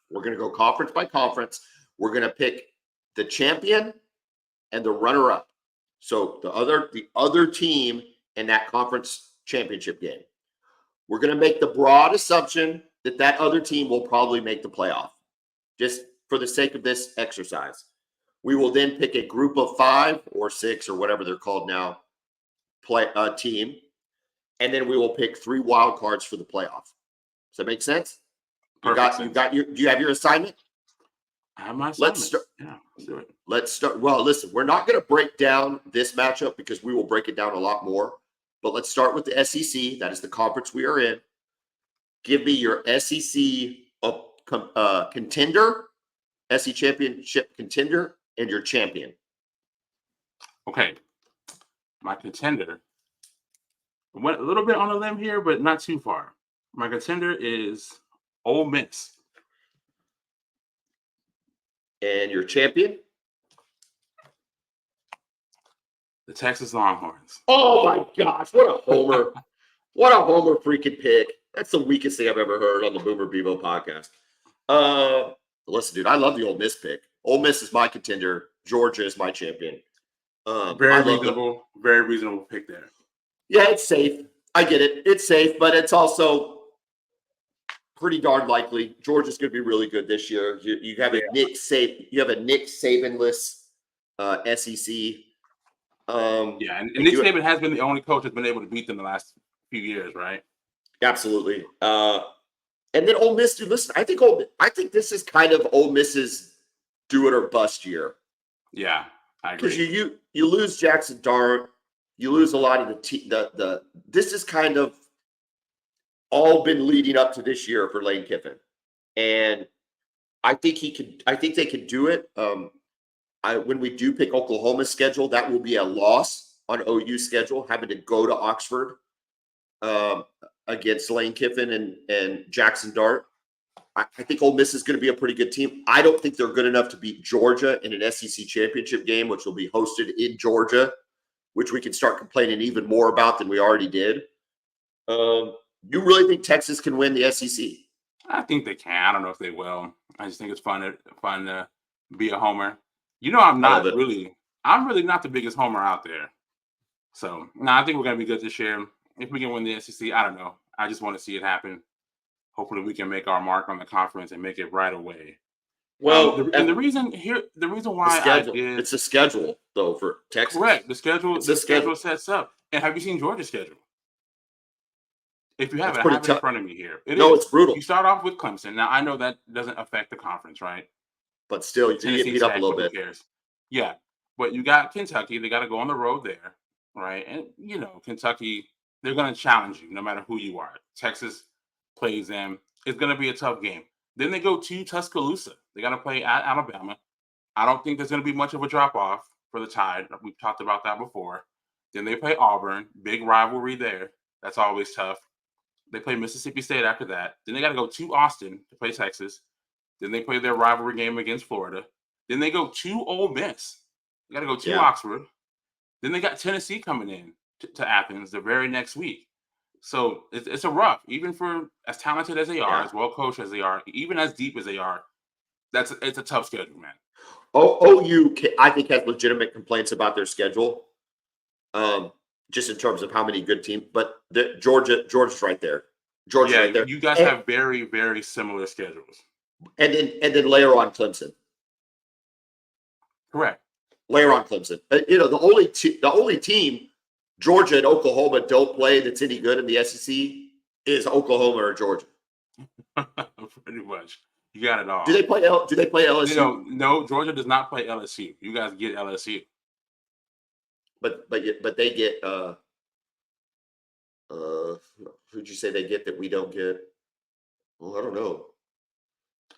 We're going to go conference by conference. We're going to pick the champion and the runner-up. So the other team in that conference championship game. We're going to make the broad assumption that other team will probably make the playoff, just for the sake of this exercise. We will then pick a group of 5 or 6 or whatever they're called now, team, and then we will pick 3 wild cards for the playoff. Does that make sense? Do you have your assignment? I have my assignment. Let's do it. Let's start. Well, listen, we're not going to break down this matchup because we will break it down a lot more. But let's start with the SEC. That is the conference we are in. Give me your SEC contender, SEC championship contender, and your champion. Okay. My contender. Went a little bit on a limb here, but not too far. My contender is Ole Miss. And your champion? The Texas Longhorns. Oh my gosh, what a homer. What a homer freaking pick. That's the weakest thing I've ever heard on the Boomer Bevo podcast. Listen, dude, I love the Ole Miss pick. Ole Miss is my contender. Georgia is my champion. Very reasonable pick there. Yeah, it's safe. I get it. It's safe, but it's also pretty darn likely Georgia's going to be really good this year. You have a Nick Saban-less SEC. And Nick Saban has been the only coach that's been able to beat them the last few years, right? Absolutely. And then Ole Miss, dude, listen, I think this is kind of Ole Miss's do it or bust year. Yeah, I agree. Because you lose Jackson Dart, you lose a lot of the this is kind of all been leading up to this year for Lane Kiffin. And I think they could do it. When we do pick Oklahoma's schedule, that will be a loss on OU's schedule, having to go to Oxford against Lane Kiffin and Jackson Dart. I think Ole Miss is going to be a pretty good team. I don't think they're good enough to beat Georgia in an SEC championship game, which will be hosted in Georgia, which we can start complaining even more about than we already did. You really think Texas can win the SEC? I think they can. I don't know if they will. I just think it's fun to be a homer. You know, I'm really not the biggest homer out there. So, I think we're going to be good this year. If we can win the SEC, I don't know. I just want to see it happen. Hopefully we can make our mark on the conference and make it right away. Well, the reason why it's a schedule though for Texas. Correct. The schedule sets up. And have you seen Georgia's schedule? If you haven't, I have it in front of me here. It's brutal. You start off with Clemson. Now I know that doesn't affect the conference, right? But still, you get beat up a little bit. Who cares? Yeah, but you got Kentucky. They got to go on the road there, right? And Kentucky, they're going to challenge you no matter who you are. Texas plays them. It's going to be a tough game. Then they go to Tuscaloosa. They got to play at Alabama. I don't think there's going to be much of a drop off for the Tide. We've talked about that before. Then they play Auburn. Big rivalry there. That's always tough. They play Mississippi State after that. Then they got to go to Austin to play Texas. Then they play their rivalry game against Florida. Then they go to Ole Miss. They got to go to Oxford. Then they got Tennessee coming in to Athens the very next week. So it's a rough, even for as talented as they are, as well coached as they are, even as deep as they are. It's a tough schedule, man. OU, I think, has legitimate complaints about their schedule, just in terms of how many good teams. But Georgia's right there. Right there. You guys have very, very similar schedules. And then layer on Clemson. Correct. Layer on Clemson. The only team Georgia and Oklahoma don't play that's any good in the SEC is Oklahoma or Georgia. Pretty much. You got it all. Do they play LSU? No, Georgia does not play LSU. You guys get LSU. But they get who'd you say they get that we don't get? Well, I don't know.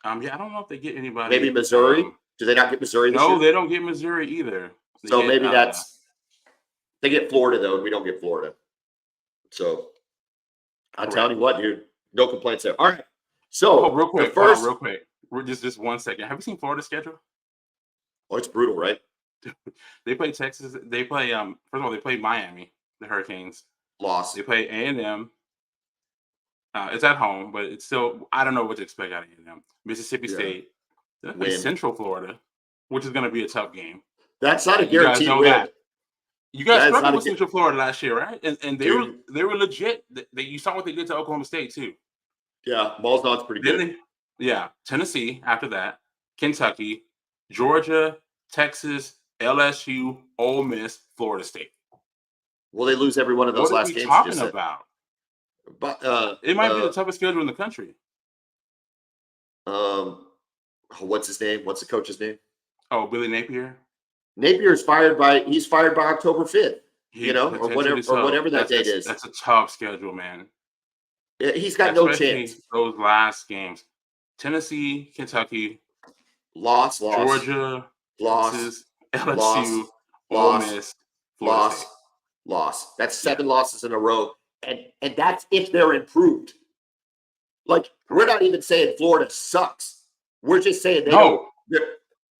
I don't know if they get anybody. Maybe Missouri. Do they not get Missouri this year? No, they don't get Missouri either. Maybe they get Florida though, and we don't get Florida. So I'm telling you what, dude, no complaints there. All right. So real quick, we're just 1 second. Have you seen Florida's schedule? Oh, it's brutal, right? They play Texas. They play first of all, they play Miami, the Hurricanes. Lost. They play A&M. It's at home, but it's still, I don't know what to expect out of A&M. Mississippi State. They play Central Florida, which is going to be a tough game. That's not a guaranteed win. You guys That is not struggled a with good Central Florida last year, right? And dude. they were legit. You saw what they did to Oklahoma State too. Yeah, Malzahn's pretty Then good. Tennessee after that, Kentucky, Georgia, Texas, LSU, Ole Miss, Florida State. Will they lose every one of those What are last we games you talking just said? about? But It might be the toughest schedule in the country. what's his name? What's the coach's name? Oh, Billy Napier. Napier's he's fired by October 5th, He or potentially whatever that date is. That's a tough schedule, man. He's got no Especially chance. those last games. Tennessee, Kentucky, Loss, Georgia, loss, Texas, loss, LSU, Ole loss, Miss, Florida State. loss. That's Yeah. 7 losses in a row. And that's if they're improved. Like, we're not even saying Florida sucks. We're just saying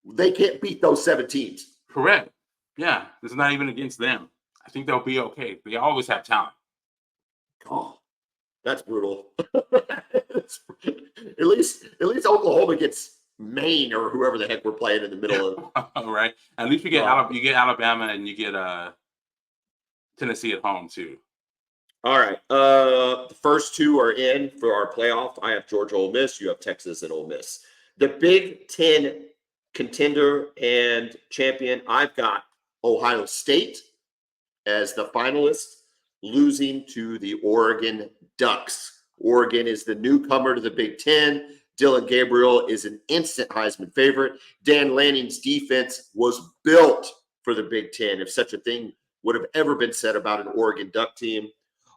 they can't beat those 7 teams. Correct. Yeah. It's not even against them. I think they'll be okay. They always have talent. Oh, that's brutal. At least Oklahoma gets Maine or whoever the heck we're playing in the middle of. All right. At least you get Alabama and you get Tennessee at home too. All right. The first 2 are in for our playoff. I have Georgia, Ole Miss. You have Texas and Ole Miss. The Big Ten contender and champion, I've got Ohio State as the finalist, losing to the Oregon Ducks. Oregon is the newcomer to the Big Ten. Dylan Gabriel is an instant Heisman favorite. Dan Lanning's defense was built for the Big Ten, if such a thing would have ever been said about an Oregon Duck team.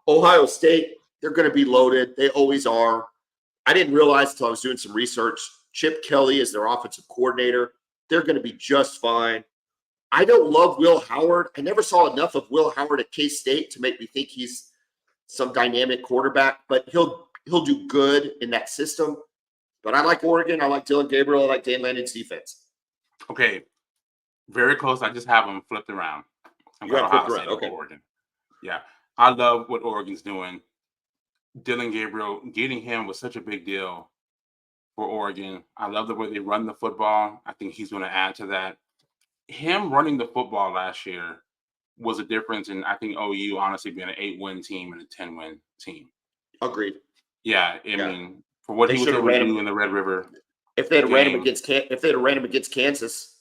Ohio State, they're going to be loaded. They always are. I didn't realize until I was doing some research, Chip Kelly is their offensive coordinator. They're going to be just fine. I don't love Will Howard. I never saw enough of Will Howard at K-State to make me think he's some dynamic quarterback, but he'll do good in that system. But I like Oregon. I like Dylan Gabriel. I like Dan Lanning's defense. Okay. Very close. I just have them flipped around. You have flipped around. Okay. Oregon. Yeah. I love what Oregon's doing. Dylan Gabriel, getting him was such a big deal for Oregon. I love the way they run the football. I think he's going to add to that. Him running the football last year was a difference in, I think, OU honestly being an 8-win team and a 10-win team. Agreed. Yeah, I mean, for what he was able to do in the Red River. If they had ran him against Kansas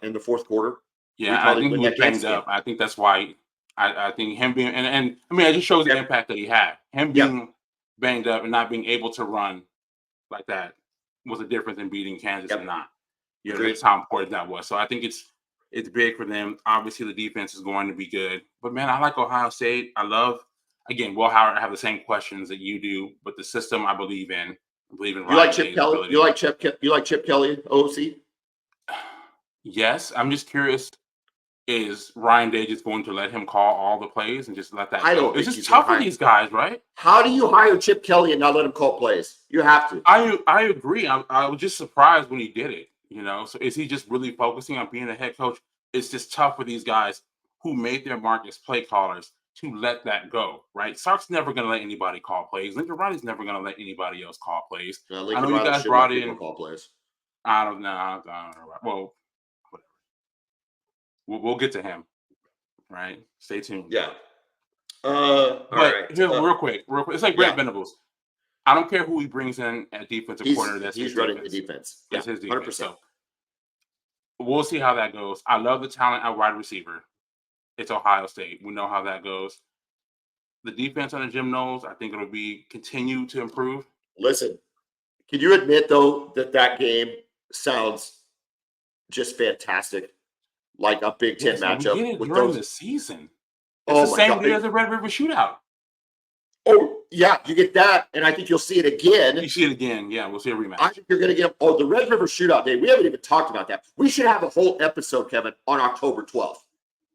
in the fourth quarter, yeah, I think he was banged up. I think that's why. I think him being and I mean, it just shows the impact that he had. Him being banged up and not being able to run like that was a difference in beating Kansas and not. You know, that's how important that was. So I think it's big for them. Obviously, the defense is going to be good. But man, I like Ohio State. I love, again, Will Howard. I have the same questions that you do, but the system I believe in. I believe in. You like Chip Kelly? You like Chip Kelly, OC? Yes, I'm just curious. Is Ryan Day just going to let him call all the plays and just let that go? It's just tough for these guys, right? How do you hire Chip Kelly and not let him call plays? You have to. I agree. I was just surprised when he did it. You know, so is he just really focusing on being a head coach? It's just tough for these guys who made their mark as play callers to let that go, right? Sark's never going to let anybody call plays. Lincoln Riley's never going to let anybody else call plays. I know you guys brought in call plays. I don't know. Well, whatever. We'll get to him, right? Stay tuned. Yeah. But here, real quick. It's like Brent Venables. I don't care who he brings in at defensive coordinator. He's running the defense. That's his defense. 100%. So we'll see how that goes. I love the talent at wide receiver. It's Ohio State. We know how that goes. The defense under Jim Knowles, I think it'll continue to improve. Listen, can you admit though that game sounds just fantastic, like a Big Ten matchup? We get it during the season. It's the same day as the Red River Shootout. Oh, yeah, you get that, and I think you'll see it again. You see it again, yeah. We'll see a rematch. I think you're going to get the Red River Shootout day. We haven't even talked about that. We should have a whole episode, Kevin, on October 12th,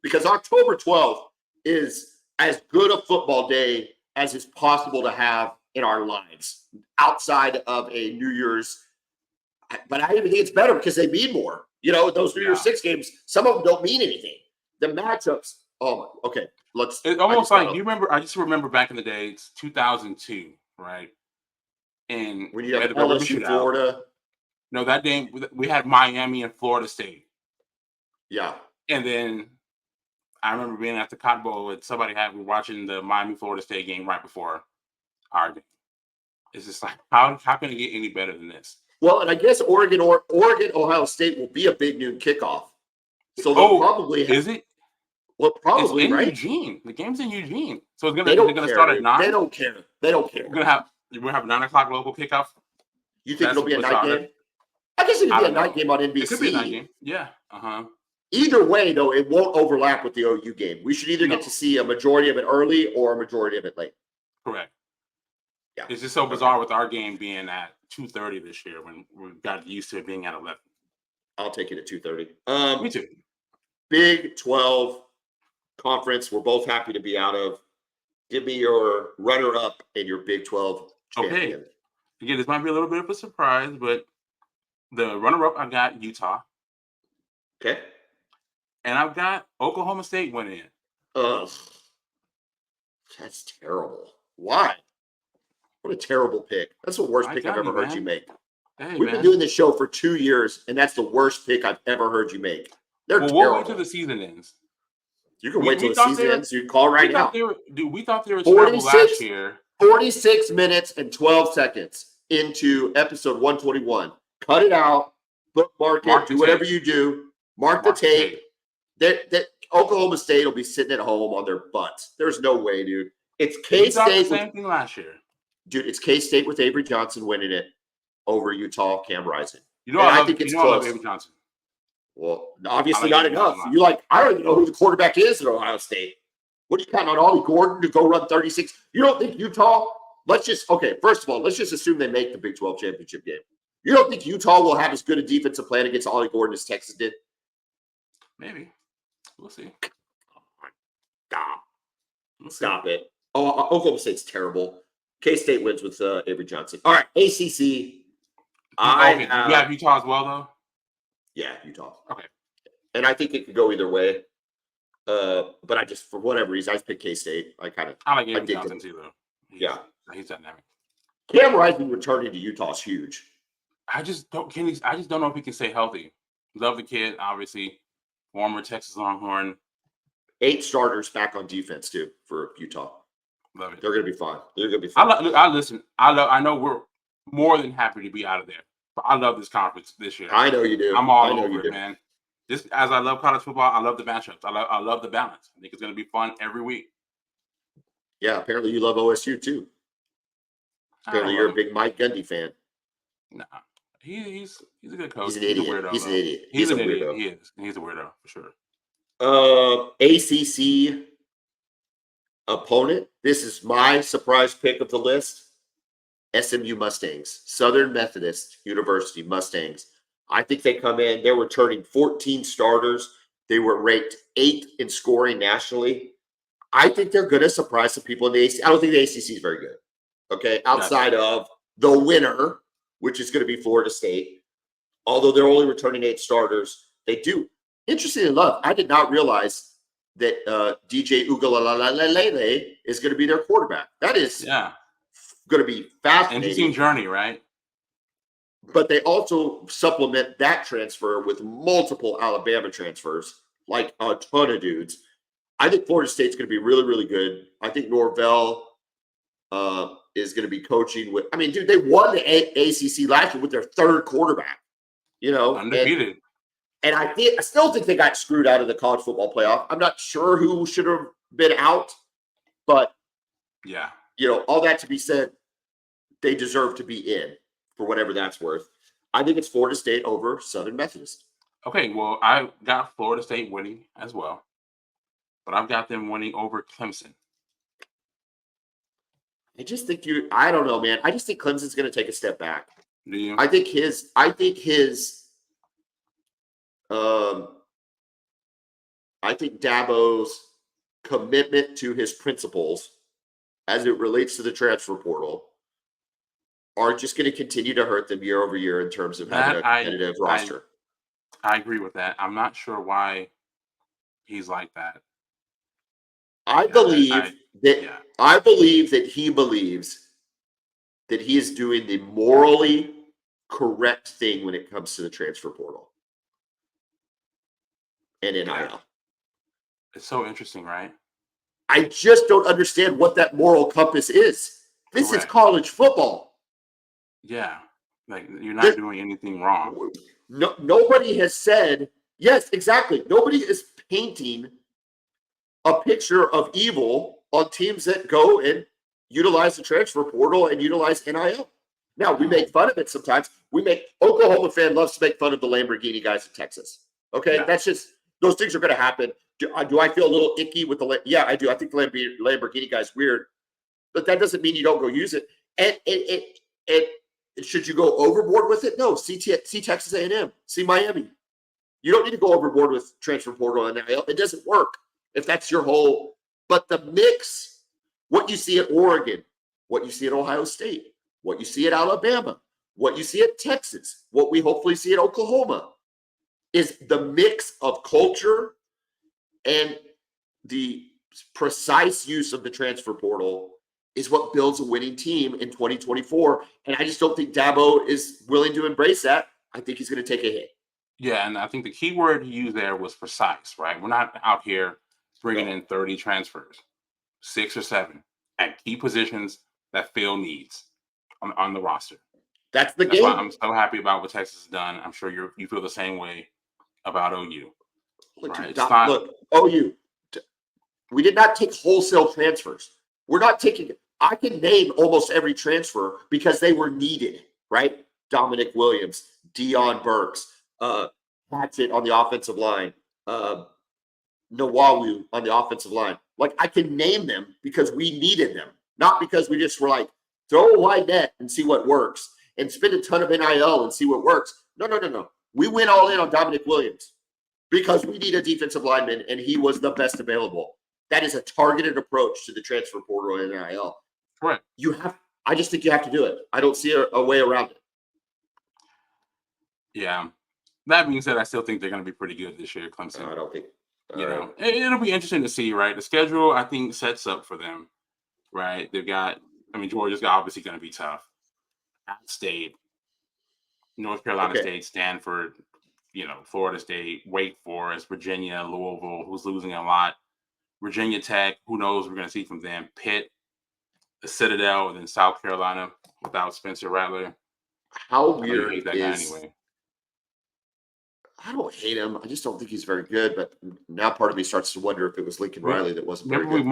because October 12th is as good a football day as is possible to have in our lives outside of a New Year's. But I even think it's better because they mean more. You know, those New Year's Six games, some of them don't mean anything. The matchups. Oh, okay. It's almost like you remember. I just remember back in the day. It's 2002, right? And when you had LSU, Florida. No, that day we had Miami and Florida State. Yeah. And then I remember being at the Cotton Bowl with somebody we were watching the Miami Florida State game right before our game. It's just like how can it get any better than this? Well, and I guess Oregon Ohio State will be a big noon kickoff. So they'll probably is it? Well, probably it's in right. Eugene. The game's in Eugene, so it's They don't gonna care, start at dude. 9. They don't care. We're gonna have 9:00 local kickoff. You think it'll be a night game? I guess it could be a night game on NBC. It could be a night game. Yeah. Either way, though, it won't overlap with the OU game. We should either get to see a majority of it early or a majority of it late. Correct. Yeah. It's just so bizarre with our game being at 2:30 this year when we got used to it being at 11. I'll take it at 2:30. Me too. Big 12 conference. We're both happy to be out of. Give me your runner-up and your Big 12 champion. Okay. Again, this might be a little bit of a surprise, but the runner-up, I've got Utah. Okay. And I've got Oklahoma State winning it. Ugh. That's terrible. Why? What a terrible pick. That's the worst pick I've ever heard you make. Hey, We've been doing this show for 2 years, and that's the worst pick I've ever heard you make. They're terrible. We'll wait till the season ends. You can wait till the season ends. You can call right now. We thought they were terrible last year. 46 minutes and 12 seconds into episode 121. Cut it out. Bookmark it. Do whatever you do. Mark the tape. That Oklahoma State will be sitting at home on their butts. There's no way, dude. It's K-State. Same thing last year. Dude, it's K-State with Avery Johnson winning it over Utah, Cam Rising. I think it's close. I love Avery Johnson. Well, obviously not enough. I don't even know who the quarterback is at Ohio State. What are you counting on Ollie Gordon to go run 36? You don't think Utah? First of all, let's just assume they make the Big 12 championship game. You don't think Utah will have as good a defensive plan against Ollie Gordon as Texas did? Maybe. We'll see. Stop it. Oh, Oklahoma State's terrible. K-State wins with Avery Johnson. All right, ACC. You have Utah as well, though? Yeah, Utah. Okay. And I think it could go either way. But I just, for whatever reason, I just picked K-State. I like Avery Johnson too, though. He's dynamic. Cam Rising returning to Utah is huge. I just don't know if he can stay healthy. Love the kid, obviously. Former Texas Longhorn. 8 starters back on defense too for Utah. Love it. They're gonna be fine. I know we're more than happy to be out of there. But I love this conference this year. I know you do. I'm all over it, man. Just as I love college football, I love the matchups. I love the balance. I think it's going to be fun every week. Yeah, apparently you love OSU too. Apparently you're a big Mike Gundy fan. Nah, he's a good coach. He's an idiot. He's an idiot. He's a weirdo. He is. He's a weirdo for sure. ACC opponent. This is my surprise pick of the list. SMU Mustangs, Southern Methodist University Mustangs. I think they come in. They're returning 14 starters. They were ranked 8th in scoring nationally. I think they're going to surprise some people in the ACC. I don't think the ACC is very good. Okay, outside of the winner, which is going to be Florida State. Although they're only returning 8 starters, they do. Interestingly enough, I did not realize that DJ Ugalalele is going to be their quarterback. That is going to be fascinating. Interesting journey, right? But they also supplement that transfer with multiple Alabama transfers, like a ton of dudes. I think Florida State's going to be really, really good. I think Norvell is going to be coaching with. I mean, dude, they won the ACC last year with their 3rd quarterback. Undefeated. And I still think they got screwed out of the college football playoff. I'm not sure who should have been out, but all that to be said, they deserve to be in for whatever that's worth. I think it's Florida State over Southern Methodist. Okay, well, I got Florida State winning as well, but I've got them winning over Clemson. I just think I don't know, man. I just think Clemson's going to take a step back. Do you? I think his I think Dabo's commitment to his principles as it relates to the transfer portal are just going to continue to hurt them year over year in terms of having a competitive roster. I agree with that. I'm not sure why he's like that. I believe that he believes that he is doing the morally correct thing when it comes to the transfer portal and NIL. It's so interesting, right? I just don't understand what that moral compass is. This is Correct. college football. Yeah. Like, you're There, not doing anything wrong. nobody has said, yes, exactly. Nobody is painting a picture of evil on teams that go and utilize the transfer portal and utilize NIL. Now, we make fun of it sometimes. Oklahoma fan loves to make fun of the Lamborghini guys in Texas. Okay, Yeah. that's just, those things are going to happen. Do I feel a little icky with yeah, I do. I think the Lamborghini guy's weird, but that doesn't mean you don't go use it. And should you go overboard with it? No. See Texas A&M. See Miami. You don't need to go overboard with transfer portal and NIL. It doesn't work if that's your whole. But the mix, what you see at Oregon, what you see at Ohio State, what you see at Alabama, what you see at Texas, what we hopefully see at Oklahoma, is the mix of culture and the precise use of the transfer portal is what builds a winning team in 2024. And I just don't think Dabo is willing to embrace that. I think he's going to take a hit. Yeah, and I think the key word he used there was precise, right? We're not out here bringing in 30 transfers, 6 or 7 at key positions that Phil needs on the roster. That's the That's game. why I'm so happy about what Texas has done. I'm sure you feel the same way about OU. Look, OU, we did not take wholesale transfers. We're not taking it. I can name almost every transfer because they were needed, right? Dominic Williams, Deion Burks, Hatchet on the offensive line, Nawawu on the offensive line. Like, I can name them because we needed them, not because we just were like, throw a wide net and see what works and spend a ton of NIL and see what works. No. We went all in on Dominic Williams because we need a defensive lineman and he was the best available. That is a targeted approach to the transfer portal and NIL. Correct. I just think you have to do it. I don't see a way around it. Yeah. That being said, I still think they're going to be pretty good this year, Clemson. I don't think. It'll be interesting to see, right? The schedule, I think, sets up for them, right? Georgia's obviously going to be tough. App State, North Carolina State, Stanford, Florida State, Wake Forest, Virginia, Louisville, who's losing a lot. Virginia Tech, who knows? We're going to see from them. Pitt, the Citadel, and then South Carolina without Spencer Rattler. How weird is that guy anyway? I don't hate him. I just don't think he's very good. But now part of me starts to wonder if it was Lincoln Riley that wasn't very good. Remember we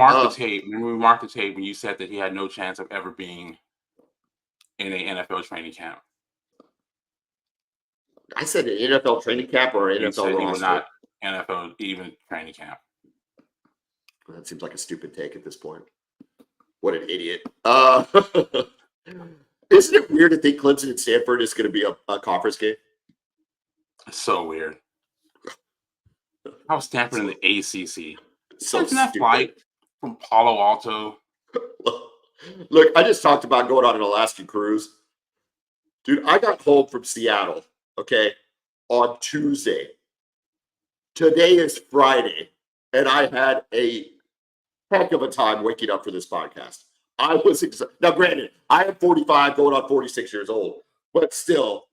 marked the tape when you said that he had no chance of ever being in an NFL training camp. I said an NFL training camp or an NFL roster. He was not NFL even training camp. That seems like a stupid take at this point. What an idiot. Isn't it weird to think Clemson and Stanford is going to be a conference game? It's so weird. How is Stanford in the ACC? So that flight from Palo Alto. Look, I just talked about going on an Alaskan cruise. Dude, I got home from Seattle, on Tuesday. Today is Friday, and I had a heck of a time waking up for this podcast. I was excited. Now, granted, I am 45, going on 46 years old, but still,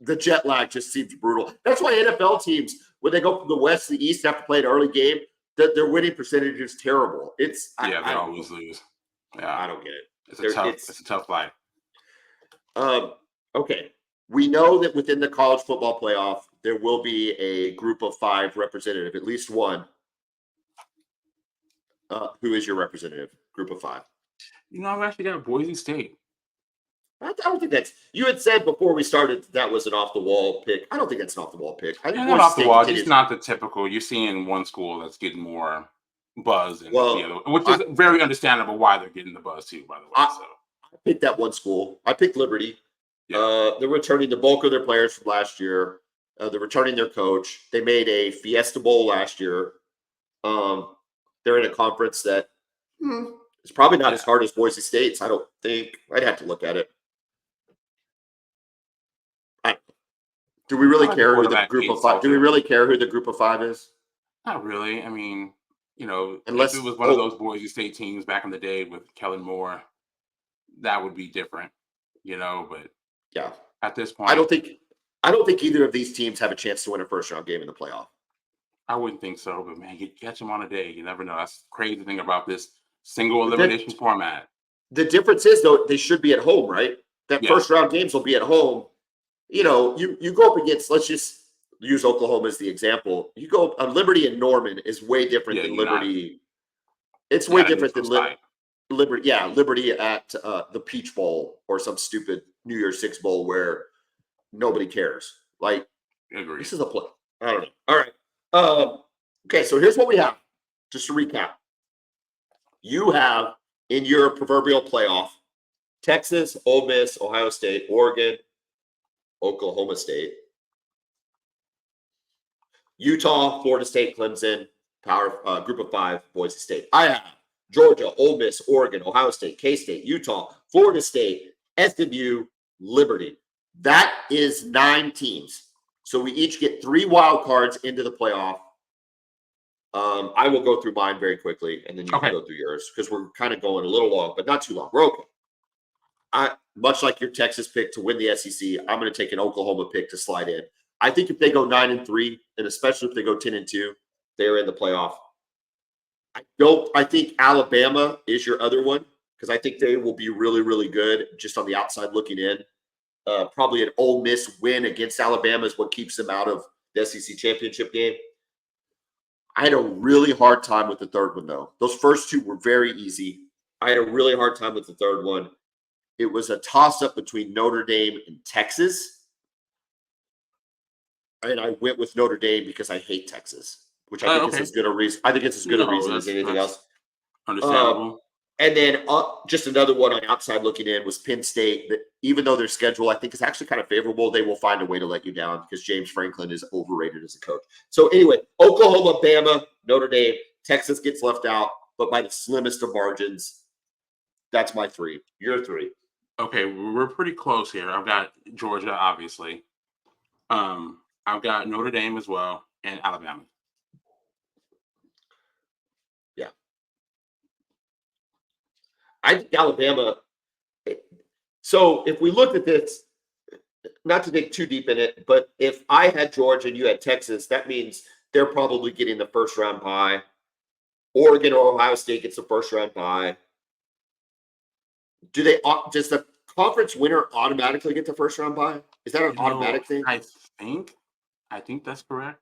the jet lag just seems brutal. That's why NFL teams, when they go from the West to the East, have to play an early game. Their winning percentage is terrible. They always lose. Yeah, I don't get it. It's a tough life. Okay. We know that within the college football playoff, there will be a group of 5 representative, at least one. Who is your representative? Group of 5. I've actually got Boise State. I don't think that's. You had said before we started that was an off the wall pick. I don't think that's an off the wall pick. Not off the wall. It's not the typical. You're seeing one school that's getting more buzz, and which is very understandable why they're getting the buzz too. By the way, I picked that one school. I picked Liberty. Yeah. They're returning the bulk of their players from last year. They're returning their coach. They made a Fiesta Bowl last year. They're in a conference that is probably not as hard as Boise State's. I don't think. I'd have to look at it. Do we really care who the group of 5? Do we really care who the group of 5 is? Not really. I mean, unless it was one of those Boise State teams back in the day with Kellen Moore, that would be different. But yeah, at this point, I don't think either of these teams have a chance to win a first round game in the playoff. I wouldn't think so, but man, you catch them on a day. You never know. That's the crazy thing about this single The, elimination format. the difference is, though, they should be at home, right? That Yeah. first round games will be at home. You know, you go up against, let's just use Oklahoma as the example. You go, Liberty and Norman is way different Yeah, than you're not. Liberty. It's You way got a different neutral than site. Liberty. Yeah, Liberty at the Peach Bowl or some stupid New Year's Six Bowl where nobody cares. Like, Agreed. this is a play. I don't know. All right. Okay, so here's what we have. Just to recap. You have in your proverbial playoff Texas, Ole Miss, Ohio State, Oregon, Oklahoma State, Utah, Florida State, Clemson, power group of 5, Boise State. I have Georgia, Ole Miss, Oregon, Ohio State, K-State, Utah, Florida State, SMU, Liberty. That is 9 teams. So we each get 3 wild cards into the playoff. I will go through mine very quickly, and then you can go through yours because we're kind of going a little long, but not too long. We're okay. Much like your Texas pick to win the SEC, I'm going to take an Oklahoma pick to slide in. I think if they go 9-3, and especially if they go 10-2, they're in the playoff. I think Alabama is your other one because I think they will be really, really good just on the outside looking in. Probably an Ole Miss win against Alabama is what keeps them out of the SEC championship game. I had a really hard time with the third one, though. Those first 2 were very easy. I had a really hard time with the third one. It was a toss-up between Notre Dame and Texas. And I went with Notre Dame because I hate Texas, which I think is as good a reason. I think it's as good a reason as anything else. Understandable. And then just another one on outside looking in was Penn State. That even though their schedule I think is actually kind of favorable, they will find a way to let you down because James Franklin is overrated as a coach. So anyway, Oklahoma, Bama, Notre Dame, Texas gets left out, but by the slimmest of margins. That's my 3. Your 3. Okay, we're pretty close here. I've got Georgia, obviously. I've got Notre Dame as well, and Alabama. Yeah. I think Alabama. So if we looked at this, not to dig too deep in it, but if I had Georgia and you had Texas, that means they're probably getting the first round bye. Oregon or Ohio State gets the first round bye. Does the conference winner automatically get the first round bye? Is that an automatic thing? I think that's correct.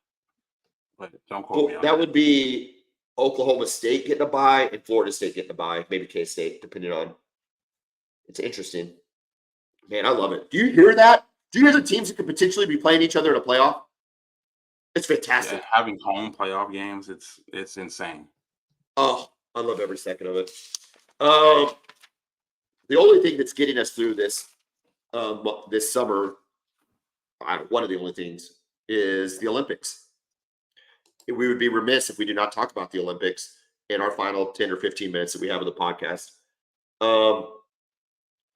But don't quote me on that. Would be Oklahoma State getting a bye and Florida State getting a bye, maybe K-State, depending on. It's interesting. Man, I love it. Do you hear that? Do you hear the teams that could potentially be playing each other in a playoff? It's fantastic. Yeah, having home playoff games, it's insane. Oh, I love every second of it. The only thing that's getting us through this this summer, one of the only things, is the Olympics. We would be remiss if we do not talk about the Olympics in our final 10 or 15 minutes that we have of the podcast.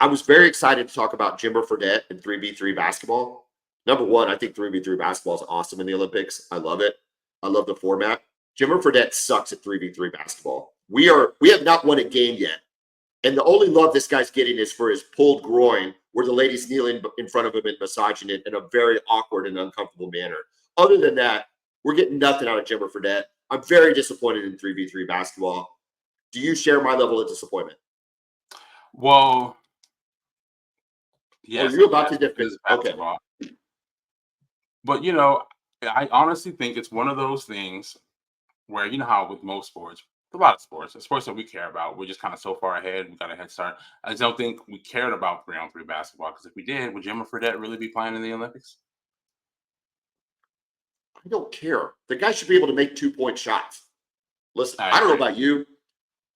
I was very excited to talk about Jimmer Fredette and 3v3 basketball. Number one, I think 3v3 basketball is awesome in the Olympics. I love it. I love the format. Jimmer Fredette sucks at 3v3 basketball. We have not won a game yet. And the only love this guy's getting is for his pulled groin, where the lady's kneeling in front of him and massaging it in a very awkward and uncomfortable manner. Other than that, we're getting nothing out of Jimmer Fredette. I'm very disappointed in 3v3 basketball. Do you share my level of disappointment? Well, yes. Are you about to defend basketball? Okay. But, I honestly think it's one of those things where, how with most sports, a lot of sports, the sports that we care about, we're just kind of so far ahead. We got a head start. I just don't think we cared about 3-on-3 basketball because if we did, would Jimmer Fredette really be playing in the Olympics? I don't care. The guy should be able to make 2-point shots. Listen, I don't know about you.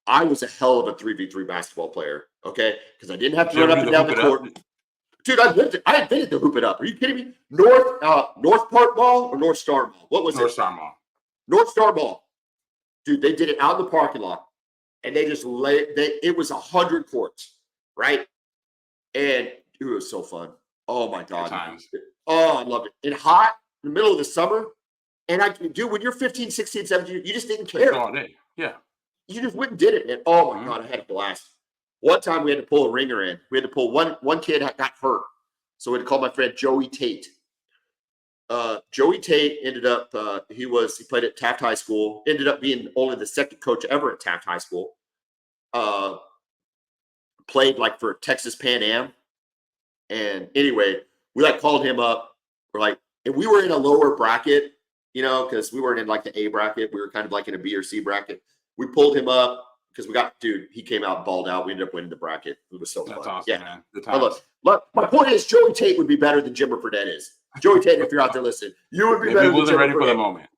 I was a hell of a 3v3 basketball player, okay? Because I didn't have to run up and down the court. Dude, I invented the hoop it up. Are you kidding me? North Park Mall or North Star Mall? What was it? North Star Mall. North Star Mall. Dude, they did it out in the parking lot. And they just it was 100 courts, right? And it was so fun. Oh my God. Oh, I loved it. And hot in the middle of the summer. And when you're 15, 16, 17, you just didn't care. All day. Yeah. You just went and did it. And oh my God, I had a blast. One time we had to pull a ringer in. We had to pull one kid got hurt. So we had to call my friend Joey Tate. Joey Tate ended up, he played at Taft High School, ended up being only the second coach ever at Taft High School. Played like for Texas Pan Am. And anyway, we like called him up. We're like, and we were in a lower bracket, you know, because we weren't in like the A bracket. We were kind of like in a B or C bracket. We pulled him up because he came out balled out. We ended up winning the bracket. It was so fun. That's awesome, yeah. man. Look, my point is Joey Tate would be better than Jimmer Fredette is. Joey Tate, if you're out there listening, you would be better than Jimmer Fredette. He wasn't ready for the moment.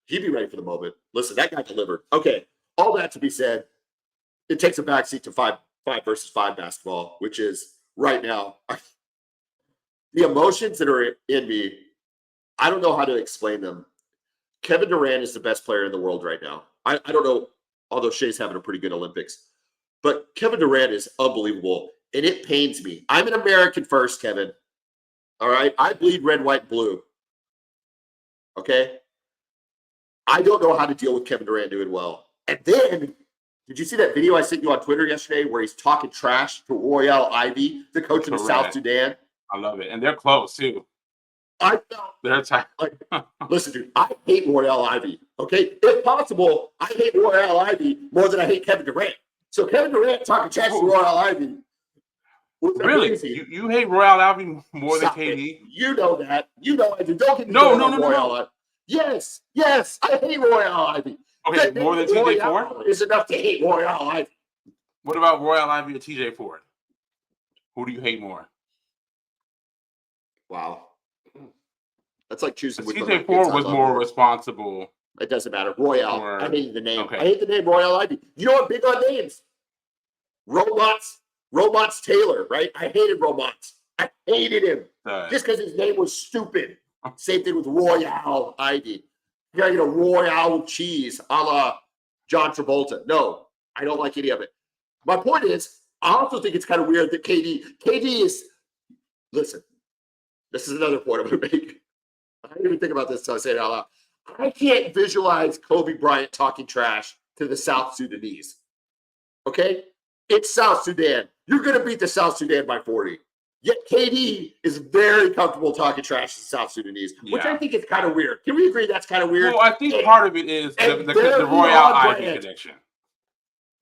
He'd be ready for the moment. Listen, that guy delivered. Okay, all that to be said, it takes a backseat to 5 versus 5 basketball, which is right now the emotions that are in me. I don't know how to explain them. Kevin Durant is the best player in the world right now. I don't know, although Shea's having a pretty good Olympics, but Kevin Durant is unbelievable, and it pains me. I'm an American first, Kevin. All right, I bleed red, white, blue. Okay, I don't know how to deal with Kevin Durant doing well. And then, did you see that video I sent you on Twitter yesterday where he's talking trash to Royale Ivy, the coach of the South Sudan? I love it. And they're close, too. I know. They're tight. Listen, dude, I hate Royale Ivy, okay? If possible, I hate Royale Ivy more than I hate Kevin Durant. So Kevin Durant talking trash to Royale Ivy. Really? You hate Royale Ivy more than KD? You know that. You know I do. Don't get me No. Ivy. Yes, I hate Royale Ivy. Okay, more than TJ Ford? Is enough to hate Royale Ivy. What about Royale Ivy or TJ Ford? Who do you hate more? Wow. That's like choosing which TJ Ford was more responsible. It doesn't matter. Royale. I hate the name. Okay. I hate the name Royale Ivy. You know what? Big on names. Robots Taylor, right? I hated Robots. I hated him. Just because his name was stupid. Same thing with Royale Ivy. You gotta get a Royale cheese a la John Travolta. No, I don't like any of it. My point is, I also think it's kind of weird that KD is, listen, this is another point I'm going to make. I didn't even think about this until I say it out loud. I can't visualize Kobe Bryant talking trash to the South Sudanese. Okay? It's South Sudan. You're going to beat the South Sudan by 40. Yet KD is very comfortable talking trash to the South Sudanese, which I think is kind of weird. Can we agree that's kind of weird? Well, I think part of it is the Royale Ivy connection.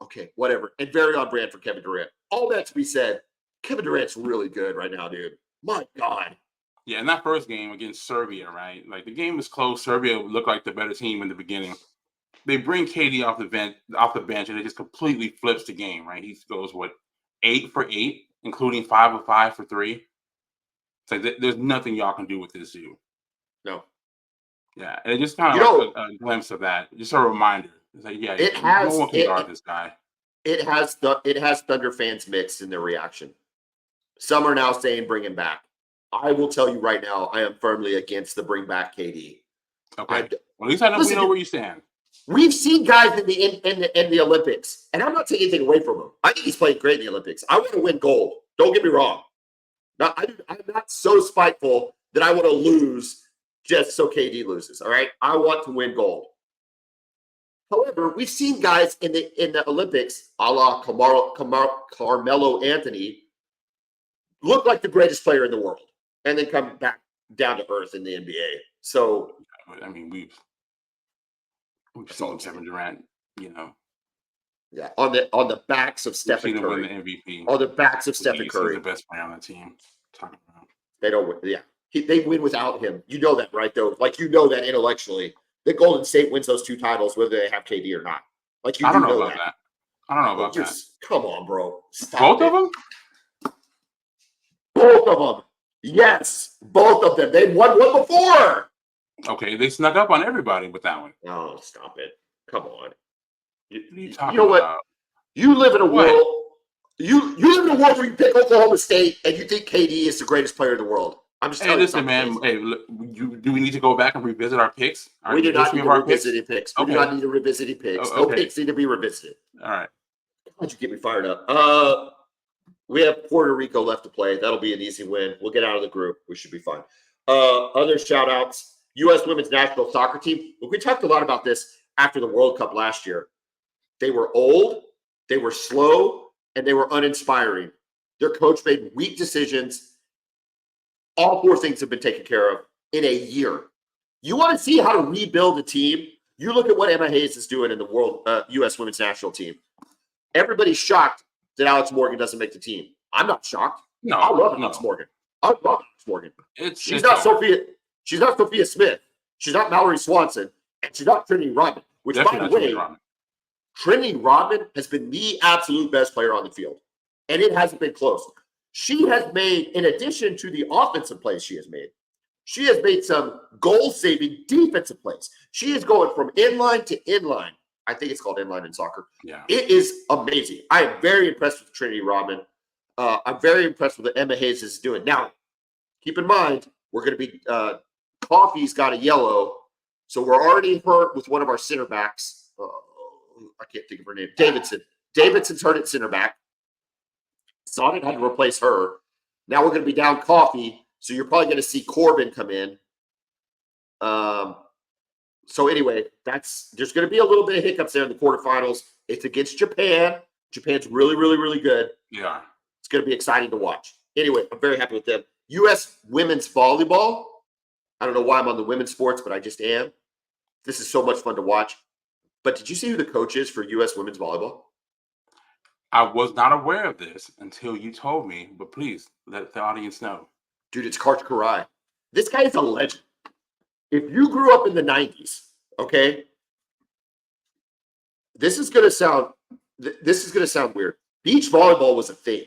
Okay, whatever. And very on brand for Kevin Durant. All that to be said, Kevin Durant's really good right now, dude. My God. Yeah, in that first game against Serbia, right? Like the game was close. Serbia looked like the better team in the beginning. They bring KD off the bench, and it just completely flips the game, right? He goes 8 for 8, including 5 of 5 for 3. It's like there's nothing y'all can do with this dude. No. Yeah, and it just kind of a glimpse of that. Just a reminder. It's like, no one can guard this guy. It has Thunder fans mixed in their reaction. Some are now saying bring him back. I will tell you right now, I am firmly against the bring back KD. Okay. Well, at least I know we know where you stand. We've seen guys in the Olympics, and I'm not taking anything away from him. I think he's played great in the Olympics. I want to win gold. Don't get me wrong. Now, I'm not so spiteful that I want to lose just so KD loses. All right, I want to win gold. However, we've seen guys in the Olympics, a la Carmelo Anthony, look like the greatest player in the world, and then come back down to earth in the NBA. So, I mean, we've seen Kevin Durant, yeah, on the backs of Stephen Curry, win the MVP. On the backs of Stephen Curry, he's the best player on the team. They don't win. Yeah, they win without him. You know that, right? Though, like you know that intellectually, that Golden State wins those 2 titles whether they have KD or not. Like I don't know about that. I don't know about that. Come on, bro. Both of them? Both of them. Yes, both of them. They won one before. Okay, they snuck up on everybody with that one. Oh, stop it. Come on. You know about? What? You live in a world. You live in a world where you pick Oklahoma State and you think KD is the greatest player in the world. I'm just telling you. Listen, man. Hey, do we need to go back and revisit our picks? We do not need to revisit picks. We do not need to revisit picks. No picks need to be revisited. All right. Why'd you get me fired up? We have Puerto Rico left to play. That'll be an easy win. We'll get out of the group. We should be fine. Other shout outs. U.S. women's national soccer team. Look, we talked a lot about this after the World Cup last year. They were old, they were slow, and they were uninspiring. Their coach made weak decisions. All 4 things have been taken care of in a year. You want to see how to rebuild a team? You look at what Emma Hayes is doing in the world U.S. women's national team. Everybody's shocked that Alex Morgan doesn't make the team. I'm not shocked. No, I love Alex Morgan. I love Alex Morgan. She's not Sophia Smith. She's not Mallory Swanson, and she's not Trinity Rodman. Which, definitely by the way, Trinity Rodman has been the absolute best player on the field, and it hasn't been close. She has made, in addition to the offensive plays she has made some goal-saving defensive plays. She is going from inline to inline. I think it's called inline in soccer. Yeah. It is amazing. I am very impressed with Trinity Rodman. I'm very impressed with what Emma Hayes is doing. Now, keep in mind, we're going to be Coffee's got a yellow, so we're already hurt with one of our center backs. I can't think of her name. Davidson. Davidson's hurt at center back. Sonnet had to replace her. Now we're going to be down Coffee, so you're probably going to see Corbin come in. So anyway, there's going to be a little bit of hiccups there in the quarterfinals. It's against Japan. Japan's really, really, really good. Yeah. It's going to be exciting to watch. Anyway, I'm very happy with them. U.S. women's volleyball. I don't know why I'm on the women's sports, but I just am. This is so much fun to watch. But did you see who the coach is for U.S. women's volleyball? I was not aware of this until you told me, but please let the audience know. Dude, it's Karch Karai. This guy is a legend. If you grew up in the 90s, okay, this is gonna sound weird. Beach volleyball was a thing.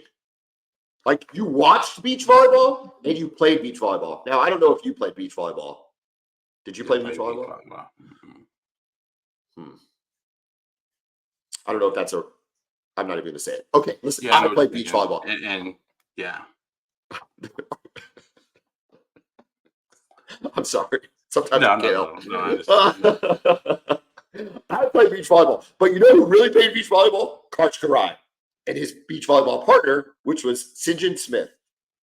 Like, you watched beach volleyball and you played beach volleyball. Now, I don't know if you played beach volleyball. Did you play beach volleyball? I don't know if that's I'm not even going to say it. Okay, listen, I played beach volleyball. And yeah. I'm sorry. Sometimes I can't help. I played beach volleyball. But you know who really played beach volleyball? Karch Karai and his beach volleyball partner, which was Sinjin Smith.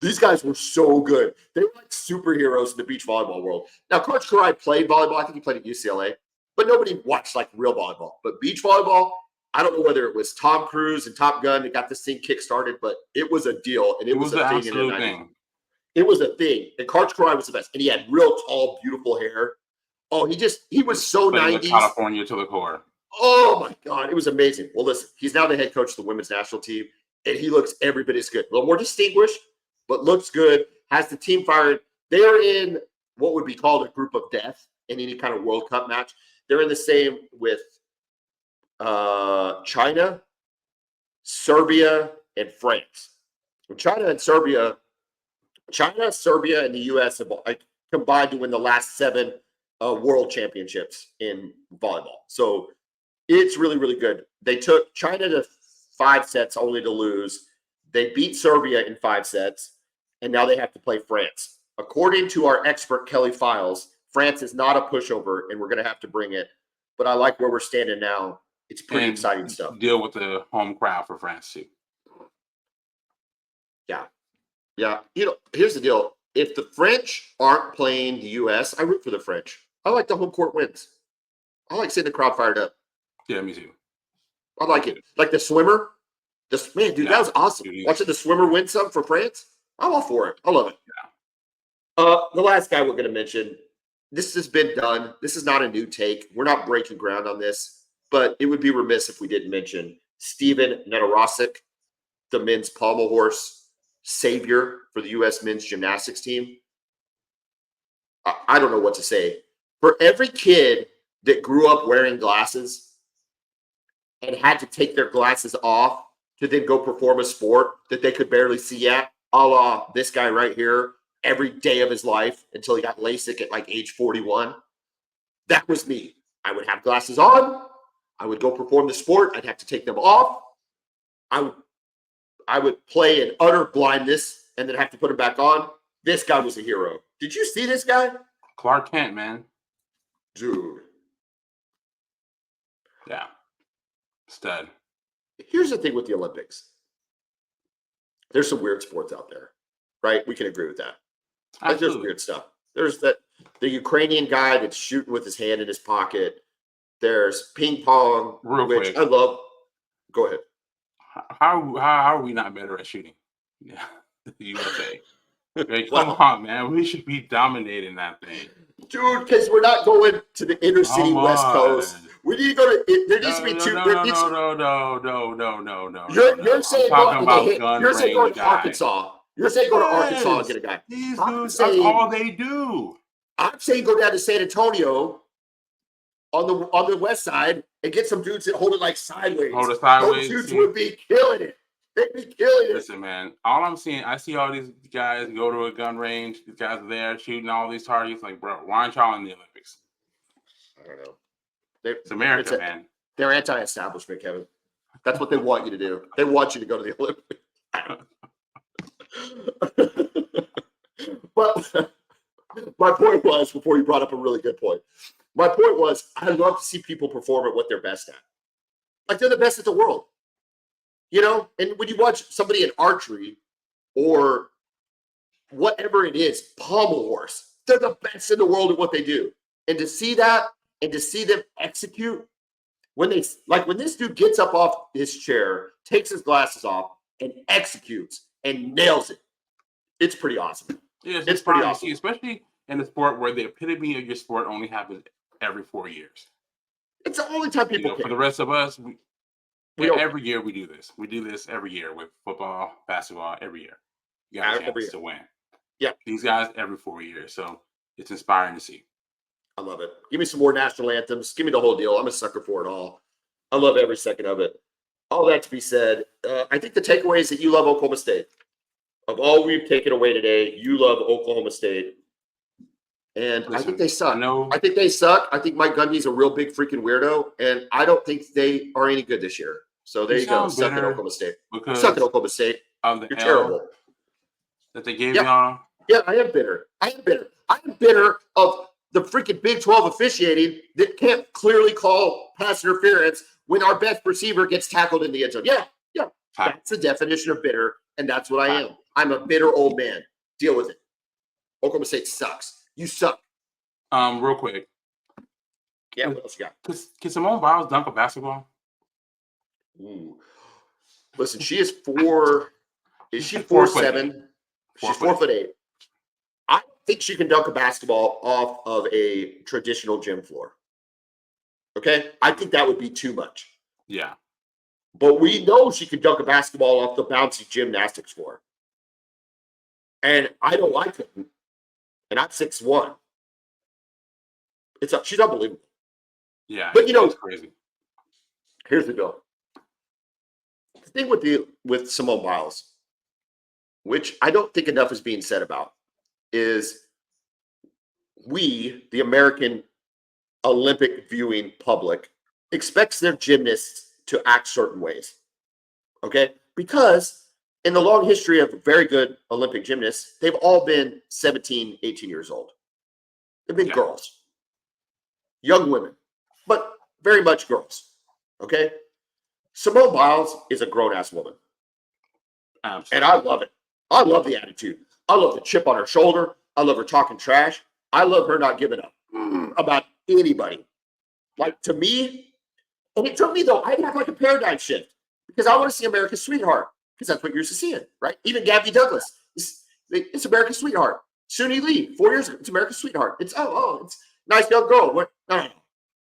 These guys were so good. They were like superheroes in the beach volleyball world. Now, Karch Karai played volleyball. I think he played at UCLA. But nobody watched like real volleyball. But beach volleyball, I don't know whether it was Tom Cruise and Top Gun that got this thing kick-started, but it was a deal. And it was a thing in the 90s. It was a thing. And Karch Karai was the best. And he had real tall, beautiful hair. Oh, he was so 90s. California to the core. Oh, my God. It was amazing. Well, listen, he's now the head coach of the women's national team, and he looks every bit as good. A little more distinguished, but looks good. Has the team fired. They're in what would be called a group of death in any kind of World Cup match. They're in the same with China, Serbia, and France. China, Serbia, and the U.S. have combined to win the last 7 world championships in volleyball. So it's really, really good. They took China to 5 sets only to lose. They beat Serbia in 5 sets, and now they have to play France. According to our expert, Kelly Files, France is not a pushover, and we're going to have to bring it. But I like where we're standing now. It's pretty exciting stuff. Deal with the home crowd for France, too. Yeah. Yeah. Here's the deal. If the French aren't playing the U.S., I root for the French. I like the home court wins. I like seeing the crowd fired up. Yeah, me too. I like it. Like the swimmer. That was awesome. Watching the swimmer win some for France, I'm all for it. I love it. Yeah. The last guy we're going to mention, this has been done. This is not a new take. We're not breaking ground on this, but it would be remiss if we didn't mention Steven Nedorosik, the men's pommel horse savior for the U.S. men's gymnastics team. I don't know what to say. For every kid that grew up wearing glasses and had to take their glasses off to then go perform a sport that they could barely see at, a la this guy right here, every day of his life until he got LASIK at like age 41. That was me. I would have glasses on. I would go perform the sport. I'd have to take them off. I would play in utter blindness and then have to put them back on. This guy was a hero. Did you see this guy? Clark Kent, man. Dude. Yeah. Stud. Here's the thing with the Olympics. There's some weird sports out there, right? We can agree with that. Like, there's weird stuff. There's the Ukrainian guy that's shooting with his hand in his pocket. There's ping pong, which I love. Go ahead. How are we not better at shooting? Yeah, the USA. Hey, come on, man. We should be dominating that thing. Dude, because we're not going to the inner city Come West Coast. on. We need to go to. There needs to be two. There needs. You're saying I'm go talking and about hit. gun You're saying go range to guy. Arkansas. You're saying go to Arkansas and get a guy. These I'm dudes, saying- that's all they do. I'm saying go down to San Antonio on the west side and get some dudes that hold it like sideways. Hold it sideways. Those dudes would be killing it. They'd be killing it. Listen, man. All I'm seeing, I see all these guys go to a gun range. These guys are there shooting all these targets. Like, bro, why aren't y'all in the Olympics? I don't know. It's America, man. They're anti-establishment, Kevin. That's what they want you to do. They want you to go to the Olympics. But my point was, before you brought up a really good point, my point was, I love to see people perform at what they're best at. Like they're the best at the world. You know, and when you watch somebody in archery or whatever it is, pommel horse, they're the best in the world at what they do. And to see that and to see them execute when this dude gets up off his chair, takes his glasses off, and executes and nails it, it's pretty awesome. Yeah, it's pretty awesome, especially in a sport where the epitome of your sport only happens every 4 years. It's the only time people for the rest of us, every year we do this. We do this every year with football, basketball, every year. You got a chance to win. Yeah. These guys every 4 years. So it's inspiring to see. I love it. Give me some more national anthems. Give me the whole deal. I'm a sucker for it all. I love every second of it. All that to be said, I think the takeaway is that you love Oklahoma State. Of all we've taken away today, you love Oklahoma State. And I think they suck. I think they suck. I think Mike Gundy's a real big freaking weirdo. And I don't think they are any good this year. So there you go. Suck at Oklahoma State. Suck at Oklahoma State. You're terrible. That they gave y'all. Yeah, I am bitter. I am bitter of the freaking Big 12 officiating that can't clearly call pass interference when our best receiver gets tackled in the end zone. Yeah. That's the definition of bitter, and that's what I am. I'm a bitter old man. Deal with it. Oklahoma State sucks. You suck. Real quick. Yeah, what else you got? Can Simone Biles dunk a basketball? Ooh. Listen, she is 4. Is she 4'7"? She's 4'8". I think she can dunk a basketball off of a traditional gym floor. Okay? I think that would be too much. Yeah. But we know she can dunk a basketball off the bouncy gymnastics floor. And I know I couldn't. And I'm 6'1". She's unbelievable. Yeah. But it's crazy. Here's the deal. The thing with Simone Biles, which I don't think enough is being said about, is we, the American Olympic viewing public, expects their gymnasts to act certain ways. Okay? Because in the long history of very good Olympic gymnasts, they've all been 17, 18 years old. They've been girls. Young women, but very much girls. Okay? Simone Biles is a grown-ass woman. Absolutely. And I love it. I love the attitude. I love the chip on her shoulder. I love her talking trash. I love her not giving up about anybody. Like, to me, and it took me, though, I have like a paradigm shift because I want to see America's Sweetheart because that's what you're used to seeing, right? Even Gabby Douglas, it's America's Sweetheart. Suni Lee, 4 years ago, it's America's Sweetheart. It's, it's nice young girl. What? No.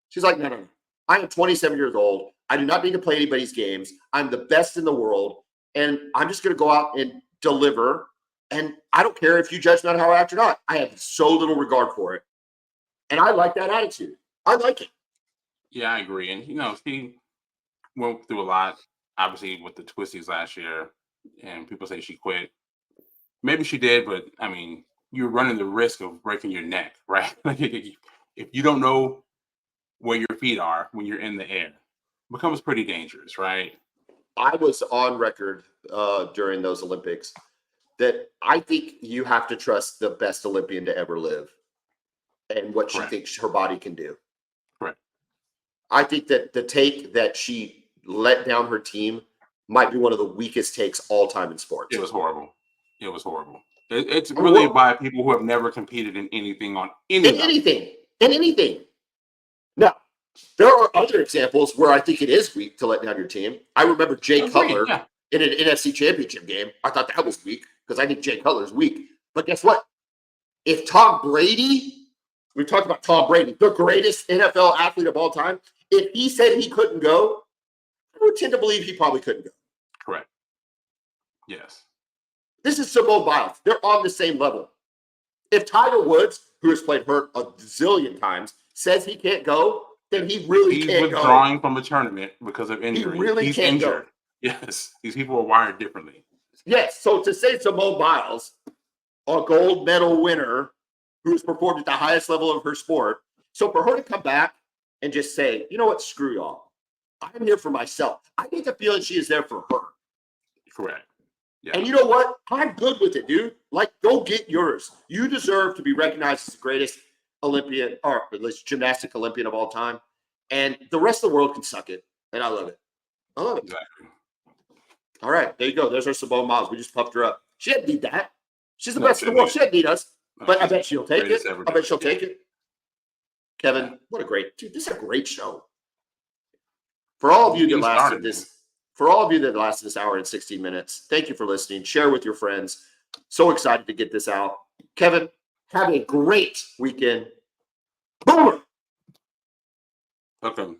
She's like, no. I am 27 years old. I do not need to play anybody's games. I'm the best in the world. And I'm just going to go out and deliver. And I don't care if you judge me on how I act or not. I have so little regard for it. And I like that attitude. I like it. Yeah, I agree. And, she went through a lot, obviously, with the twisties last year. And people say she quit. Maybe she did, but, I mean, you're running the risk of breaking your neck, right? If you don't know where your feet are when you're in the air, it becomes pretty dangerous, right? I was on record during those Olympics that I think you have to trust the best Olympian to ever live and what she thinks her body can do. Correct. I think that the take that she let down her team might be one of the weakest takes all time in sports. It was horrible. It's really by people who have never competed in anything in anything. Now, there are other examples where I think it is weak to let down your team. I remember Jay Cutler in an NFC Championship game. I thought that was weak because I think Jay Cutler is weak. But guess what? If Tom Brady, we talked about Tom Brady, the greatest NFL athlete of all time, if he said he couldn't go, I would tend to believe he probably couldn't go. Correct. Yes. This is Simone Biles. They're on the same level. If Tiger Woods, who has played hurt a zillion times, says he can't go, then he really can't go. He's withdrawing from a tournament because of injury. He really can't injured. Go. Yes. These people are wired differently. Yes. So to say Simone Biles, a gold medal winner who's performed at the highest level of her sport, so for her to come back and just say, you know what, screw y'all. I'm here for myself. I get the feeling she is there for her. Correct. Yeah. And you know what? I'm good with it, dude. Like, go get yours. You deserve to be recognized as the greatest Olympian, or at least gymnastic Olympian of all time. And the rest of the world can suck it. And I love it. I love it. Exactly. All right. There you go. There's our Simone Biles. We just puffed her up. She didn't need that. She's the best in the world. She didn't need us. But I bet she'll take it. I bet she'll take it. Kevin, what a great, dude, this is a great show. For all of you that lasted this hour and 16 minutes, thank you for listening. Share with your friends. So excited to get this out. Kevin, have a great weekend. Boomer! Welcome.